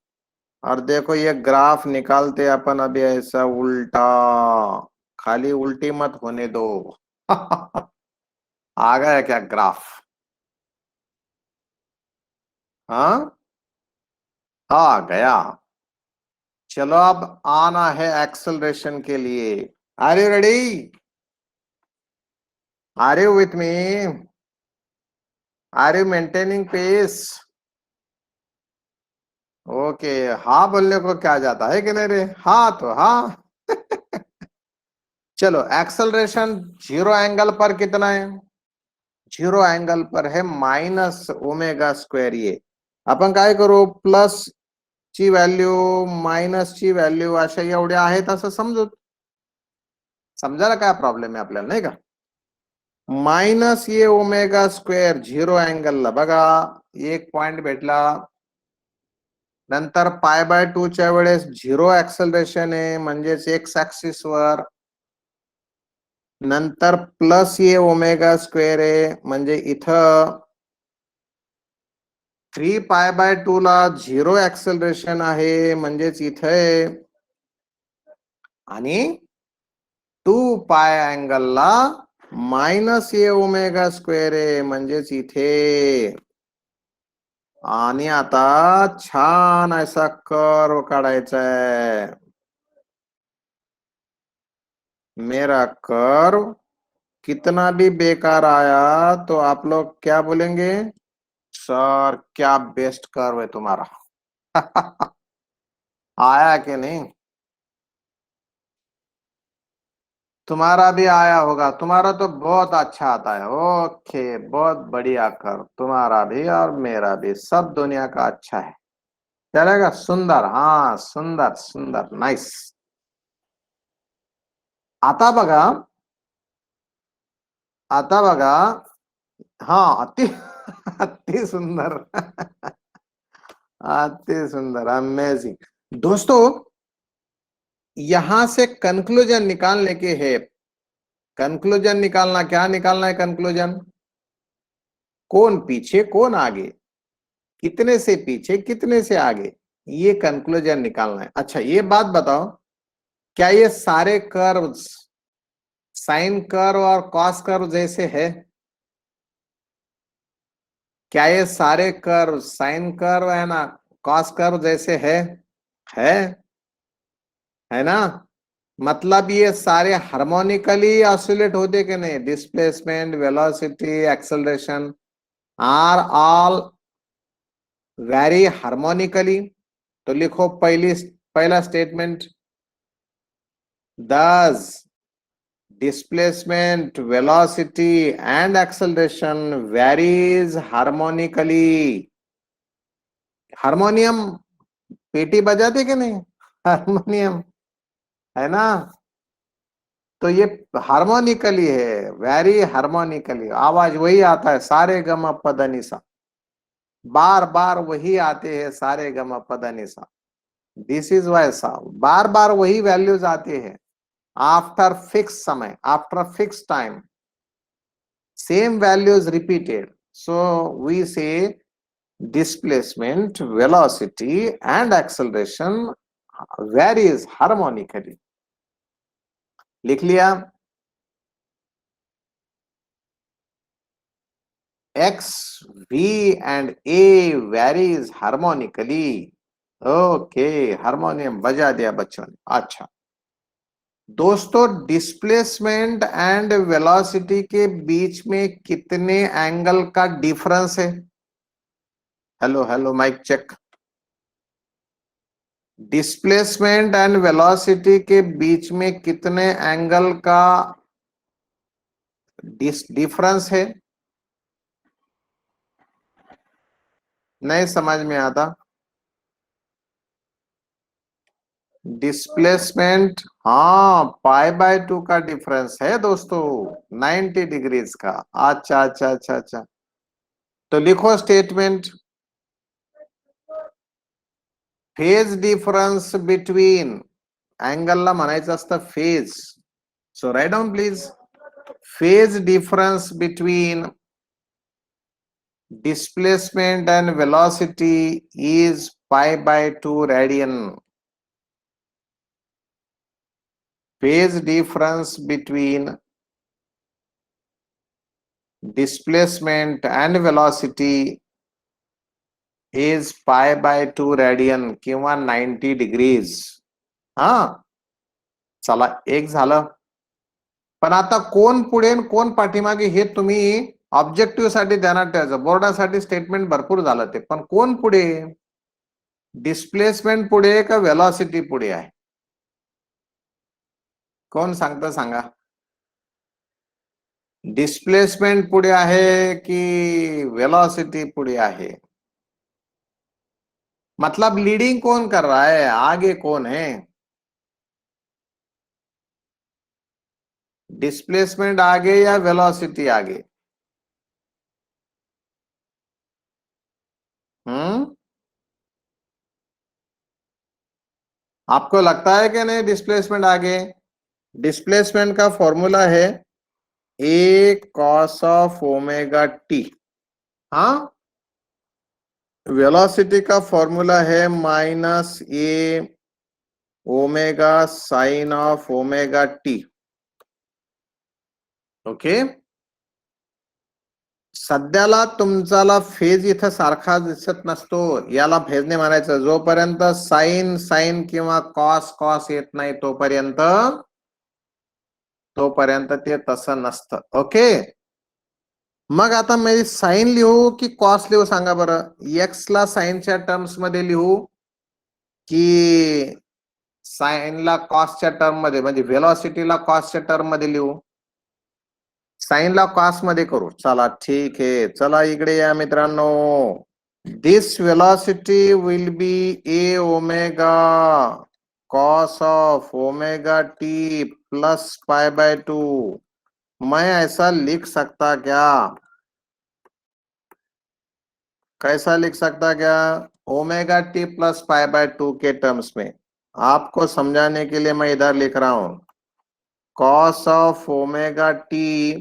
Speaker 1: और देखो ये ग्राफ निकालते अपन अभी ऐसा उल्टा, खाली उल्टी मत होने दो। आ गया क्या ग्राफ? हाँ, आ गया। चलो अब आना है एक्सेलरेशन के लिए। Are you ready? Are you with me? Are you maintaining pace? Okay. हाँ बोलने को क्या जाता है कि नहीं रे? हाँ तो हाँ। चलो, एक्सेलरेशन जीरो एंगल पर कितना है? जीरो एंगल पर है माइनस ओमेगा स्क्वेर। ये आपण काय करू, प्लस ची व्हॅल्यू मायनस ची व्हॅल्यू अशा एवढ्या आहेत असं समजू, समजायला काय प्रॉब्लेम आहे आपल्याला, नाही का? मायनस ये ओमेगा स्क्वेअर झिरो अँगलला बघा, एक पॉइंट भेटला, नंतर पाय बाय टू च्या वेळेस झिरो ऍक्सलरेशन आहे म्हणजेच एक्स ऍक्सिस वर, नंतर प्लस ये ओमेगा स्क्वेअर आहे म्हणजे इथं थ्री पाय बाय टू ला झिरो ऍक्सलरेशन आहे म्हणजेच इथे, आणि टू पाय अँगलला मायनस ए ओमेगा स्क्वेअर आहे म्हणजेच इथे। आणि आता छान ऐसा कर्व काढायचा है। मेरा कर्व कितना भी बेकार आया तो आप लोग क्या बोलेंगे? सर क्या बेस्ट कर्व है तुम्हारा। आया कि नहीं? तुम्हारा भी आया होगा, तुम्हारा तो बहुत अच्छा आता है। ओके, बहुत बढ़िया कर्व तुम्हारा भी और मेरा भी, सब दुनिया का अच्छा है। चलेगा, सुंदर, हाँ सुंदर सुंदर, नाइस। आता बघा, आता बघा, हाँ अति अति सुंदर। अति सुंदर, अमेजिंग। दोस्तों, यहां से कंक्लूजन निकालने के है। कंक्लूजन निकालना, क्या निकालना है कंक्लूजन? कौन पीछे कौन आगे, कितने से पीछे कितने से आगे, ये कंक्लूजन निकालना है। अच्छा ये बात बताओ, क्या ये सारे कर्व्स साइन कर्व और कॉस कर्व जैसे है? क्या ये सारे कर्व साइन कर्व है ना, कॉस कर्व जैसे है है ना? मतलब ये सारे हार्मोनिकली ऑसिलेट होते कि नहीं? Displacement, velocity, acceleration are all very harmonically. तो लिखो पहला statement, Thus, displacement, velocity and acceleration varies harmonically. Harmonium पेटी बजाते कि नहीं? हारमोनियम है ना? तो ये हार्मोनिकली है, वेरी हार्मोनिकली, आवाज वही आता है, सारे गम पद निसा, बार बार वही आते हैं, सारे गम पद निसा. दिस इज वैसा, बार बार वही वैल्यूज आते हैं आफ्टर फिक्स समय, after fix time, same values repeated. So we say displacement, velocity and acceleration varies harmonically. लिख लिया. X, V and A varies harmonically. Okay, harmonium बजा दिया बच्चों ने. अच्छा दोस्तों, डिस्प्लेसमेंट एंड वेलोसिटी के बीच में कितने एंगल का डिफरेंस है? Hello hello, mic check. Displacement and velocity के बीच में कितने एंगल का डिफरेंस है? नहीं समझ में आता. डिस्प्लेसमेंट, हाँ, π/2 का डिफरेंस है दोस्तों, 90 डिग्रीज का. अच्छा अच्छा अच्छा अच्छा, तो लिखो स्टेटमेंट. फेज डिफरन्स बिटवीन, अँगलला म्हणायचं असतं phase. So write down please. Phase difference between displacement and velocity is π/2 radian. Phase difference between displacement and velocity is π/2 radian किंवा 90 degrees. हा चला, एक झालं. पण आता कोण पुढे कोण पाठीमागे हे तुम्ही ऑब्जेक्टिव्ह साठी ध्यानात ठेवायचं. बोर्डासाठी स्टेटमेंट भरपूर झालं ते, पण कोण पुढे? डिस्प्लेसमेंट पुढे का वेलॉसिटी पुढे आहे? कोण सांगतं सांगा. डिस्प्लेसमेंट पुढे आहे की वेलोसिटी पुढे आहे? मतलब लीडिंग कौन कर रहा है, आगे कौन है? डिस्प्लेसमेंट आगे या वेलोसिटी आगे? आपको लगता है कि नहीं डिस्प्लेसमेंट आगे? डिस्प्लेसमेंट का फॉर्मूला है a cos of omega T. हाँ, वेलोसिटी का फॉर्मूला है minus a omega sine of omega T. Okay, सध्याला तुमचाला फेज इथं सारखा दिसत नसतो, याला फेजने म्हणायचं. जोपर्यंत साइन साइन किंवा कॉस कॉस येत नाही तोपर्यंत ते तसं नसतं. ओके, मग आता मी साइन लिहू की कॉस लिहू सांगा बरं. एक्स ला साइनच्या टर्म्स मध्ये लिहू की साइनला कॉसच्या टर्म मध्ये, म्हणजे वेलॉसिटीला कॉसच्या टर्म मध्ये लिहू? साइनला कॉस मध्ये करू. चला ठीक आहे, चला इकडे या मित्रांनो. This velocity will be a omega cos of omega T plus π/2. मैं ऐसा लिख सकता क्या? कैसा लिख सकता क्या? ओमेगा टी प्लस π/2 के टर्म्स में. आपको समझाने के लिए मैं इधर लिख रहा हूं, cos of omega T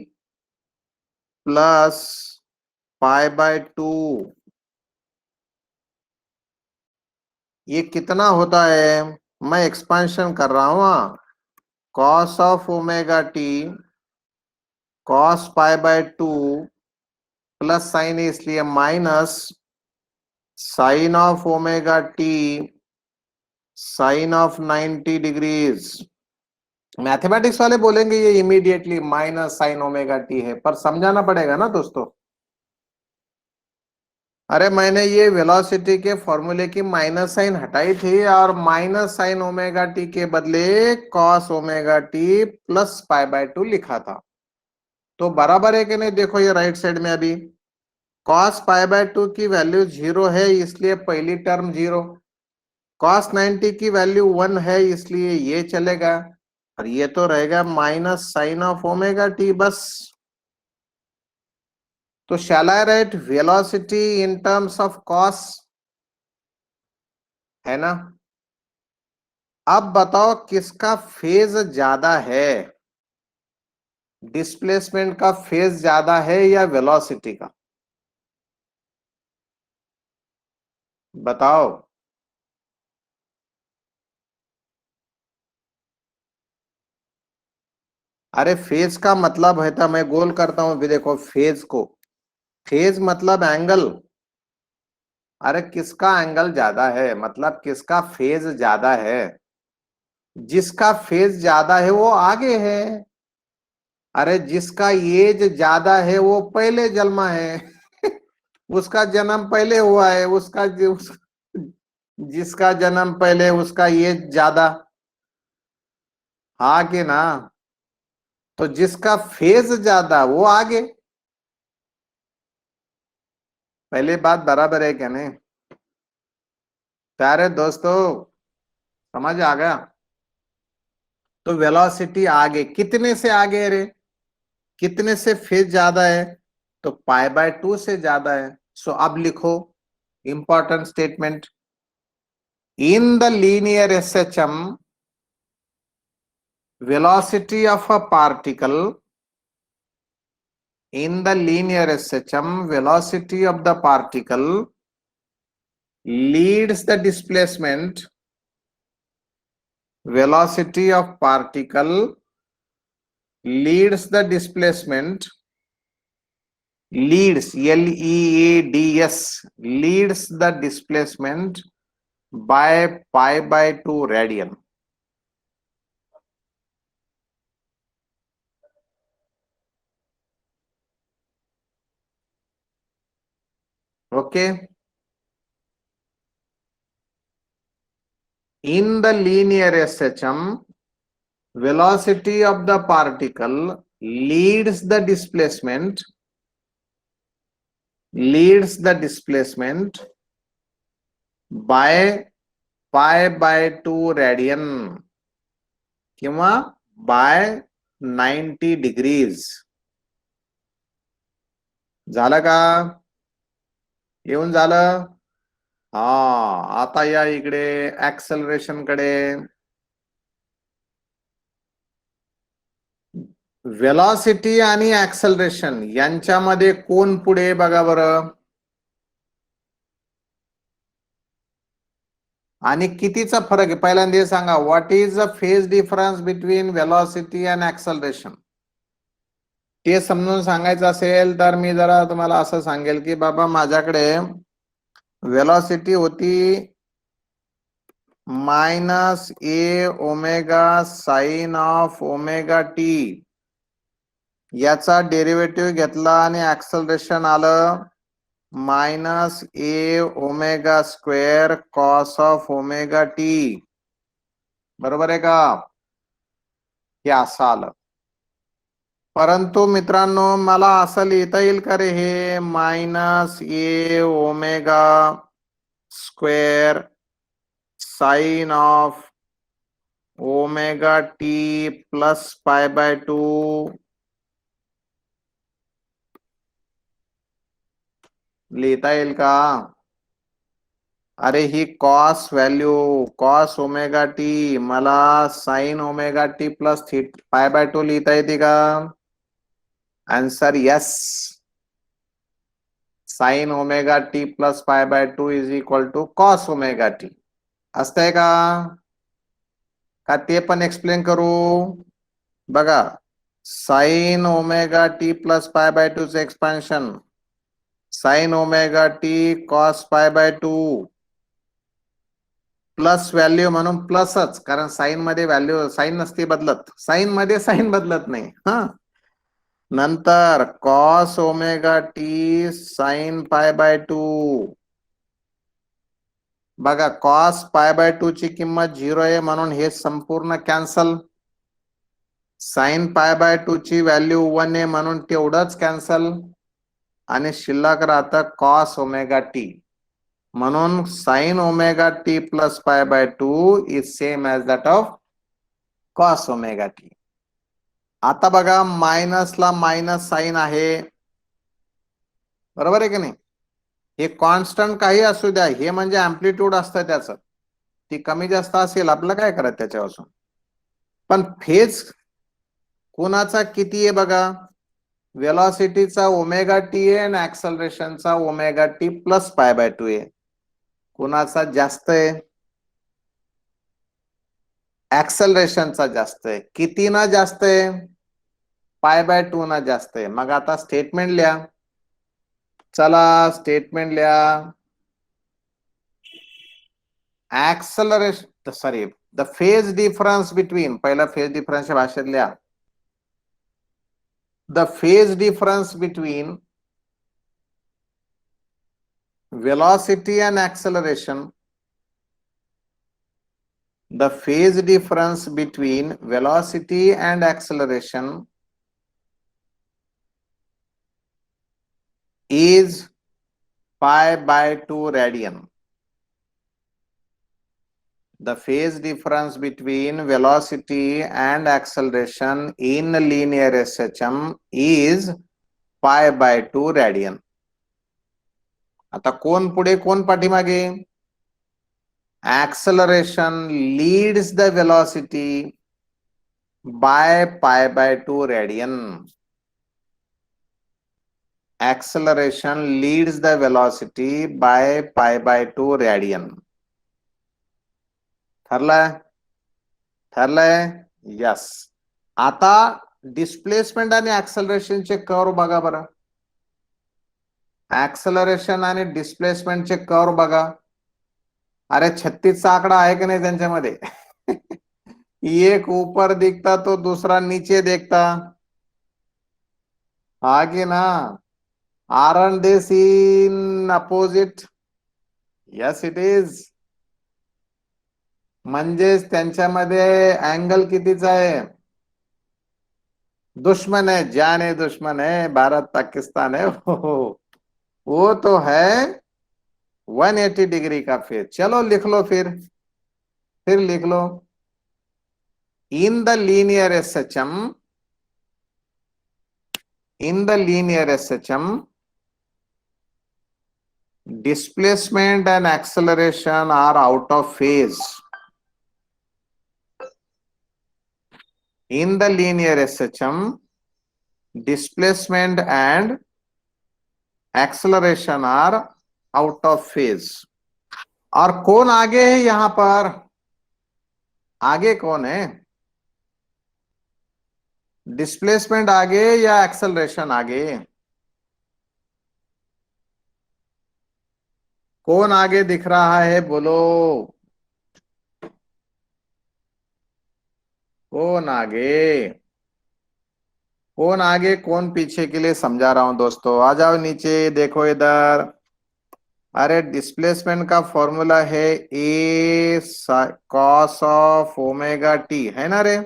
Speaker 1: plus π/2. ये कितना होता है? मैं एक्सपेंशन कर रहा हूं. Cos of omega t cos π/2 plus sine है इसलिए minus sine of omega T sine of 90 degrees. Mathematics वाले बोलेंगे ये immediately minus sine omega t है, पर समझाना पड़ेगा ना दोस्तों. अरे मैंने ये वेलोसिटी के फॉर्मूले की माइनस साइन हटाई थी और माइनस साइन ओमेगा टी के बदले cos omega T plus pi by 2 लिखा था। तो बराबर है कि नहीं, देखो ये राइट साइड में अभी कॉस पाई बाय 2 की वैल्यू 0 है इसलिए पहली टर्म 0, कॉस 90 की वैल्यू 1 है इसलिए ये चलेगा और ये तो रहेगा minus sine of omega t बस। तो shall I write velocity in terms of cos, है ना। अब बताओ किसका फेज ज्यादा है, डिस्प्लेसमेंट का फेज ज्यादा है या वेलोसिटी का, बताओ। अरे फेज का मतलब है था, मैं गोल करता हूं भी, देखो फेज को, फेज मतलब एंगल। अरे किसका एंगल ज्यादा है मतलब किसका फेज ज्यादा है, जिसका फेज ज्यादा है वो आगे है। अरे जिसका एज ज्यादा है वो पहले जन्मा है उसका जन्म पहले हुआ है, जिसका जन्म पहले उसका एज ज्यादा, हाँ कि ना। तो जिसका फेज ज्यादा वो आगे। पहली बात बराबर है क्या नहीं, प्यारे दोस्तों, समझ आ गया। तो वेलोसिटी आगे, कितने से आगे रे, कितने से फेज ज्यादा है, तो पाई बाय 2 से ज्यादा है। सो अब लिखो important statement, in the linear SHM velocity of a particle, in the linear SHM velocity of the particle leads the displacement, velocity of particle leads the displacement, leads LEADS, leads the displacement by pi by 2 radian. Okay, in the linear SHM velocity of the particle leads the displacement by pi by 2 radian किंवा by 90 degrees. झालं का, येऊन झालं. हा, आता या इकडे acceleration कडे. वेलॉसिटी आणि ऍक्सलरेशन यांच्यामध्ये कोण पुढे बघा बरं, आणि कितीचा फरक आहे पहिल्यांदा सांगा. What is the phase difference between velocity and acceleration, ते समजून सांगायचं असेल तर मी जरा तुम्हाला असं सांगेल की बाबा माझ्याकडे वेलॉसिटी होती minus a omega sine of omega T, याचा डेरिव्हेटिव्ह घेतला आणि ऍक्सलरेशन आलं minus a omega square cos of omega T, बरोबर आहे का, हे असं आलं. परंतु मित्रांनो मला असं लिहिता येईल का रे हे minus a omega square sine of omega T plus pi by 2, लिहिता येईल का. अरे ही cos value cos omega t मला sine omega T plus pi by 2 लिहिता येते का. Answer yes, sine omega T plus pi by 2 is equal to cos omega t. असतंय का, का ते पण एक्सप्लेन करू. बघा sine omega T plus pi by 2 चे expansion, sign omega t cos pi by 2 plus value म्हणून प्लसच, कारण साइन मध्ये व्हॅल्यू साइन नसते बदलत, साइन मध्ये साइन बदलत नाही. हा, नंतर cos omega T sine pi by 2. बघा कॉस पाय बाय 2 ची किंमत 0 आहे म्हणून हे संपूर्ण कॅन्सल. साइन पाय बाय 2 ची व्हॅल्यू 1 आहे म्हणून तेवढंच कॅन्सल. आणि शिल्लक राहतं कॉस ओमेगा टी. म्हणून sign omega T plus pi by 2 is same as that of cos omega T. आता बघा मायनसला मायनस साइन आहे, बरोबर आहे की नाही. हे कॉन्स्टंट काही असू द्या, हे म्हणजे अँप्लिट्यूड असतं त्याचं. ती कमी जास्त असेल आपलं काय करत त्याच्यापासून. पण फेज कोणाचा किती आहे बघा. वेलॉसिटीचा ओमेगा टी आहे आणि ऍक्सलरेशनचा omega T plus pi by 2 आहे. कोणाचा जास्त आहे. ऍक्सलरेशनचा जास्त आहे. किती ना जास्त आहे. पाय बाय 2 ना जास्त आहे. मग आता स्टेटमेंट लिहा. चला स्टेटमेंट लिहा. Acceleration sorry the phase difference between, पहिला फेज डिफरन्सच्या भाषेत लिहा. The phase difference between velocity and acceleration. The phase difference between velocity and acceleration is pi by 2 radian. The phase difference between velocity and acceleration in linear SHM is pi by 2 radian. आता कोण पुढे कोण पाठीमागे. acceleration leads the velocity by pi by 2 radian. Acceleration leads the velocity by pi by 2 radian. ठरलंय. Yes. आता displacement आणि ऍक्सलरेशनचे curve बघा बरं. Acceleration आणि डिस्प्लेसमेंटचे कर्व बघा. अरे 36 चा आकडा आहे की नाही त्यांच्यामध्ये. एक ऊपर दिखता तो दूसरा नीचे देखता. हा की ना. Aren't this in opposite. Yes it is. म्हणजेच त्यांच्यामध्ये अँगल कितीचा आहे. दुश्मन है, जाने दुश्मन है, भारत पाकिस्तान है. वो तो है 180 डिग्री का फेज. चलो लिख लो फिर लिख लो. In the linear SHM, in the linear SHM, displacement and acceleration are out of phase. In the linear SHM, displacement and acceleration are out of phase. और कौन आगे है यहां पर. आगे कौन है. डिस्प्लेसमेंट आगे या एक्सेलरेशन आगे. कौन आगे दिख रहा है बोलो. कौन आगे. कौन आगे कौन पीछे के लिए समझा रहा हूं दोस्तों. आ जाओ नीचे देखो इधर. अरे डिस्प्लेसमेंट का फॉर्मूला है a cos of omega t है ना रे.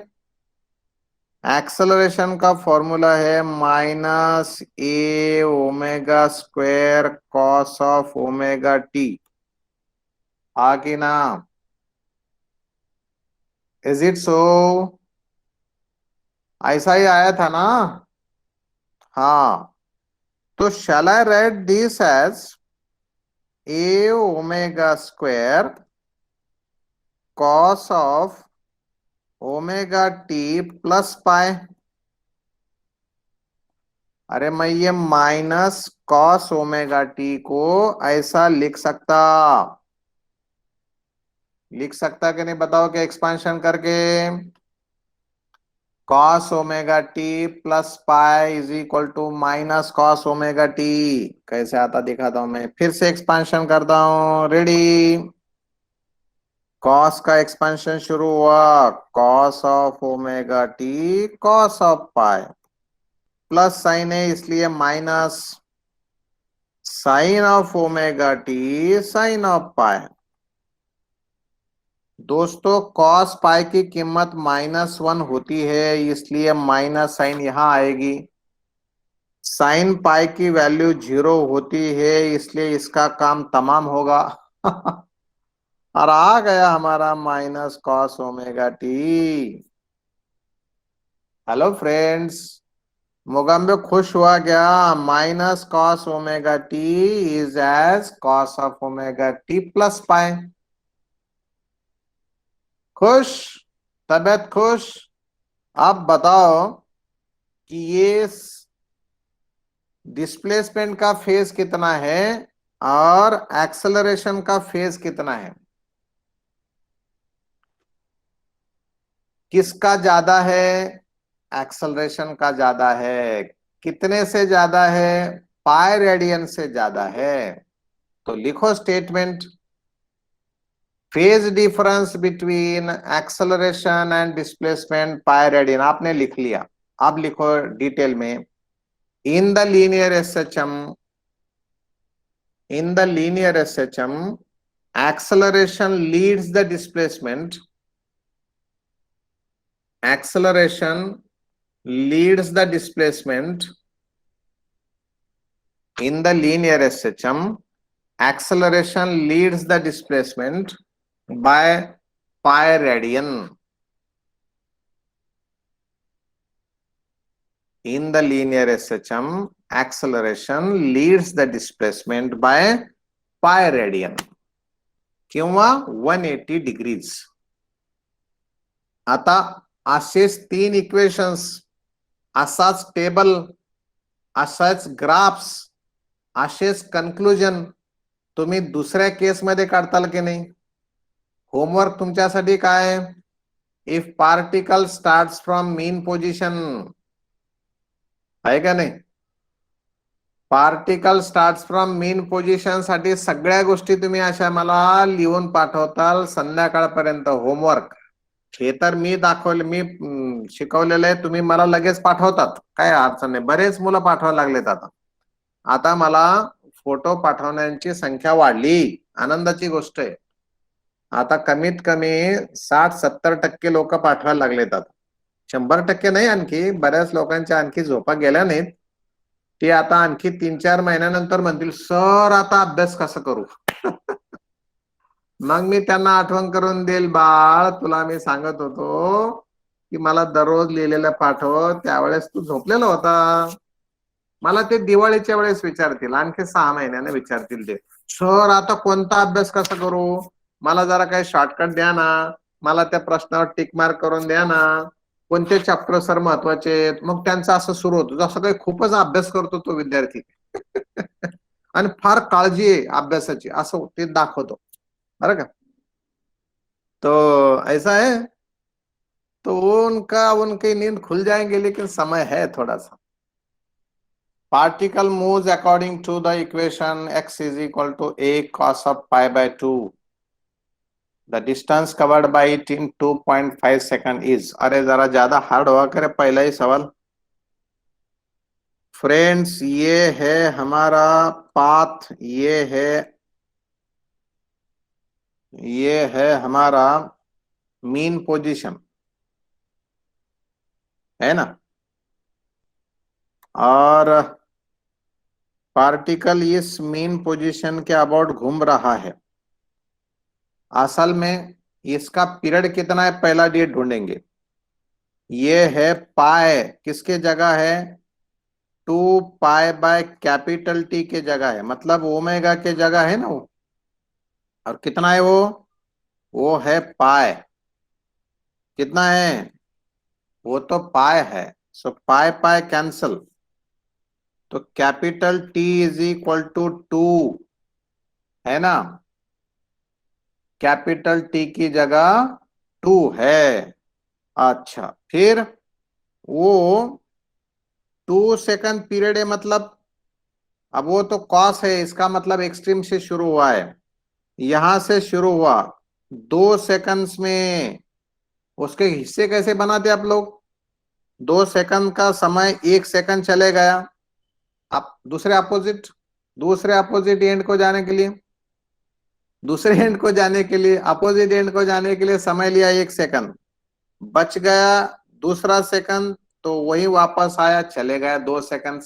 Speaker 1: एक्सेलरेशन का फॉर्मूला है minus a omega square cos of omega t. हा कि ना. Is it so. ऐसा ही आया था ना. हाँ. तो shall I write this as a omega square cos of omega T plus pi. अरे मैं ये माइनस कॉस ओमेगा टी को ऐसा लिख सकता कि नहीं बताओ क्या एक्सपांशन करके. Cos omega T plus pi is equal to minus cos omega T. कैसे आता दिखाता हूं मैं. फिर से एक्सपांशन करता हूं. रेडी. कॉस का एक्सपेंशन शुरू हुआ. Cos of omega t cos of pi. Plus sine है इसलिए minus sine of omega T sine of pi. दोस्तों कॉस पाई की कीमत -1 होती है इसलिए माइनस साइन यहां आएगी। साइन पाई की वैल्यू 0 होती है इसलिए इसका काम तमाम होगा। और आ गया हमारा minus cos omega t. Hello friends, Mogambo खुश हुआ क्या? Minus cos omega T is as cos of omega T plus pi. खुश? तबीयत खुश? अब बताओ कि ये डिस्प्लेसमेंट का फेज कितना है और एक्सेलरेशन का फेज कितना है? किसका ज्यादा है? एक्सेलरेशन का ज्यादा है। कितने से ज्यादा है? पाई रेडियन से ज्यादा है। तो लिखो statement, phase difference between acceleration and displacement pi radian. आपने लिख लिया, अब लिखो डिटेल में। इन the linear SHM, in the linear SHM, acceleration leads the displacement. Acceleration leads the displacement. In the linear SHM, acceleration leads the displacement by pi radian. In the linear SHM, acceleration leads the displacement by pi radian. किंवा 180 degrees. आता असेच 3 equations, असाच table, असाच graphs, असेच conclusion तुम्ही दुसऱ्या case मध्ये काढताल की नाही? होमवर्क तुमच्यासाठी काय? If particle starts from mean position, आहे का नाही? Particle starts from mean position साठी सगळ्या गोष्टी तुम्ही अशा मला लिहून पाठवताल संध्याकाळपर्यंत होमवर्क. हे तर मी दाखवले, मी शिकवलेलं आहे, तुम्ही मला लगेच पाठवतात, काय अडचण नाही. बरेच मुलं पाठवायला लागलेत आता. आता मला फोटो पाठवण्याची संख्या वाढली, आनंदाची गोष्ट आहे. आता कमीत कमी 60-70% लोक पाठवायला लागलेत आता. 100% नाही, आणखी बऱ्याच लोकांच्या आणखी झोपा गेल्या नाहीत. ते आता आणखी 3-4 महिन्यानंतर म्हणतील सर आता अभ्यास कसा करू? मग मी त्यांना आठवण करून देईल, बाळ तुला मी सांगत होतो की मला दररोज लिहिलेलं पाठव, त्यावेळेस तू झोपलेला होता. मला ते दिवाळीच्या वेळेस विचारतील, आणखी 6 महिन्याने विचारतील ते, सर आता कोणता अभ्यास कसा करू? मला जरा काही शॉर्टकट द्या ना, मला त्या प्रश्नावर टिक मार्क करून द्या ना, कोणते चॅप्टर सर महत्वाचे. मग त्यांचं असं सुरू होतं, जसं काही खूपच अभ्यास करतो तो विद्यार्थी आणि फार काळजी आहे अभ्यासाची, असं ते दाखवतो बरं का. तो ऐसा है, तो उनकी नींद खुल जाएंगे, लेकिन समय है थोड़ा सा. Particle moves according to the equation x is equal to a cos of pi by 2. The distance covered by it in 2.5 seconds is. अरे जरा ज्यादा हार्ड हुआ करे पहला ही सवाल. फ्रेंड्स ये है हमारा पाथ, ये है हमारा मीन पोजीशन, है ना? और पार्टिकल इस मीन पोजीशन के अबाउट घूम रहा है. असल में इसका पीरियड कितना है पहला डेट ढूंढेंगे. ये है पाई, किसके जगह है? 2 पाई बाय कैपिटल टी के जगह है, मतलब ओमेगा के जगह है ना वो. और कितना है वो है पाई. कितना है? वो तो पाई है. सो पाई पाई कैंसल, तो capital T is equal to 2, है ना? कैपिटल टी की जगह 2 है. अच्छा, फिर वो 2 सेकंड पीरियड है, मतलब अब वो तो कॉस है, इसका मतलब एक्सट्रीम से शुरू हुआ है, यहां से शुरू हुआ 2 सेकंड्स में. उसके हिस्से कैसे बनाते आप लोग? 2 सेकंड का समय 1 सेकंड चले गया। आप दूसरे अपोजिट एंड को जाने के लिए, अपोजिट एंड को जाने के लिए समय लिया 1 सेकंड, बच गया दूसरा सेकंड, तो वही वापस आया, चले गया 2 सेकंड,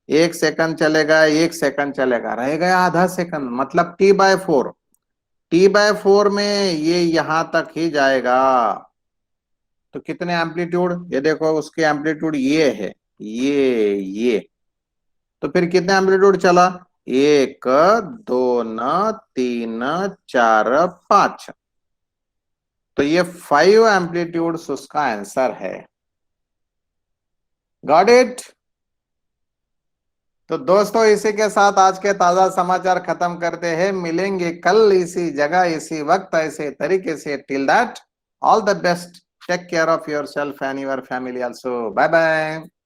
Speaker 1: 1 सेकंड चलेगा, 1 सेकंड चलेगा, रह गया आधा सेकंड, मतलब T/4। T/4 में ये यहां तक ही जाएगा। तो कितने एम्पलीट्यूड, ये देखो उसके एम्पलीट्यूड ये है, ये तो फिर कितने एम्पलीट्यूड चला, 1 2 3 4 5, तो ये 5 एम्पलीट्यूड्स उसका आंसर है। Got it. तो दोस्तों इसी के साथ आज के ताजा समाचार खत्म करते हैं। मिलेंगे कल इसी जगह इसी वक्त ऐसे तरीके से। Till that all the best, take care of yourself and your family also. Bye bye.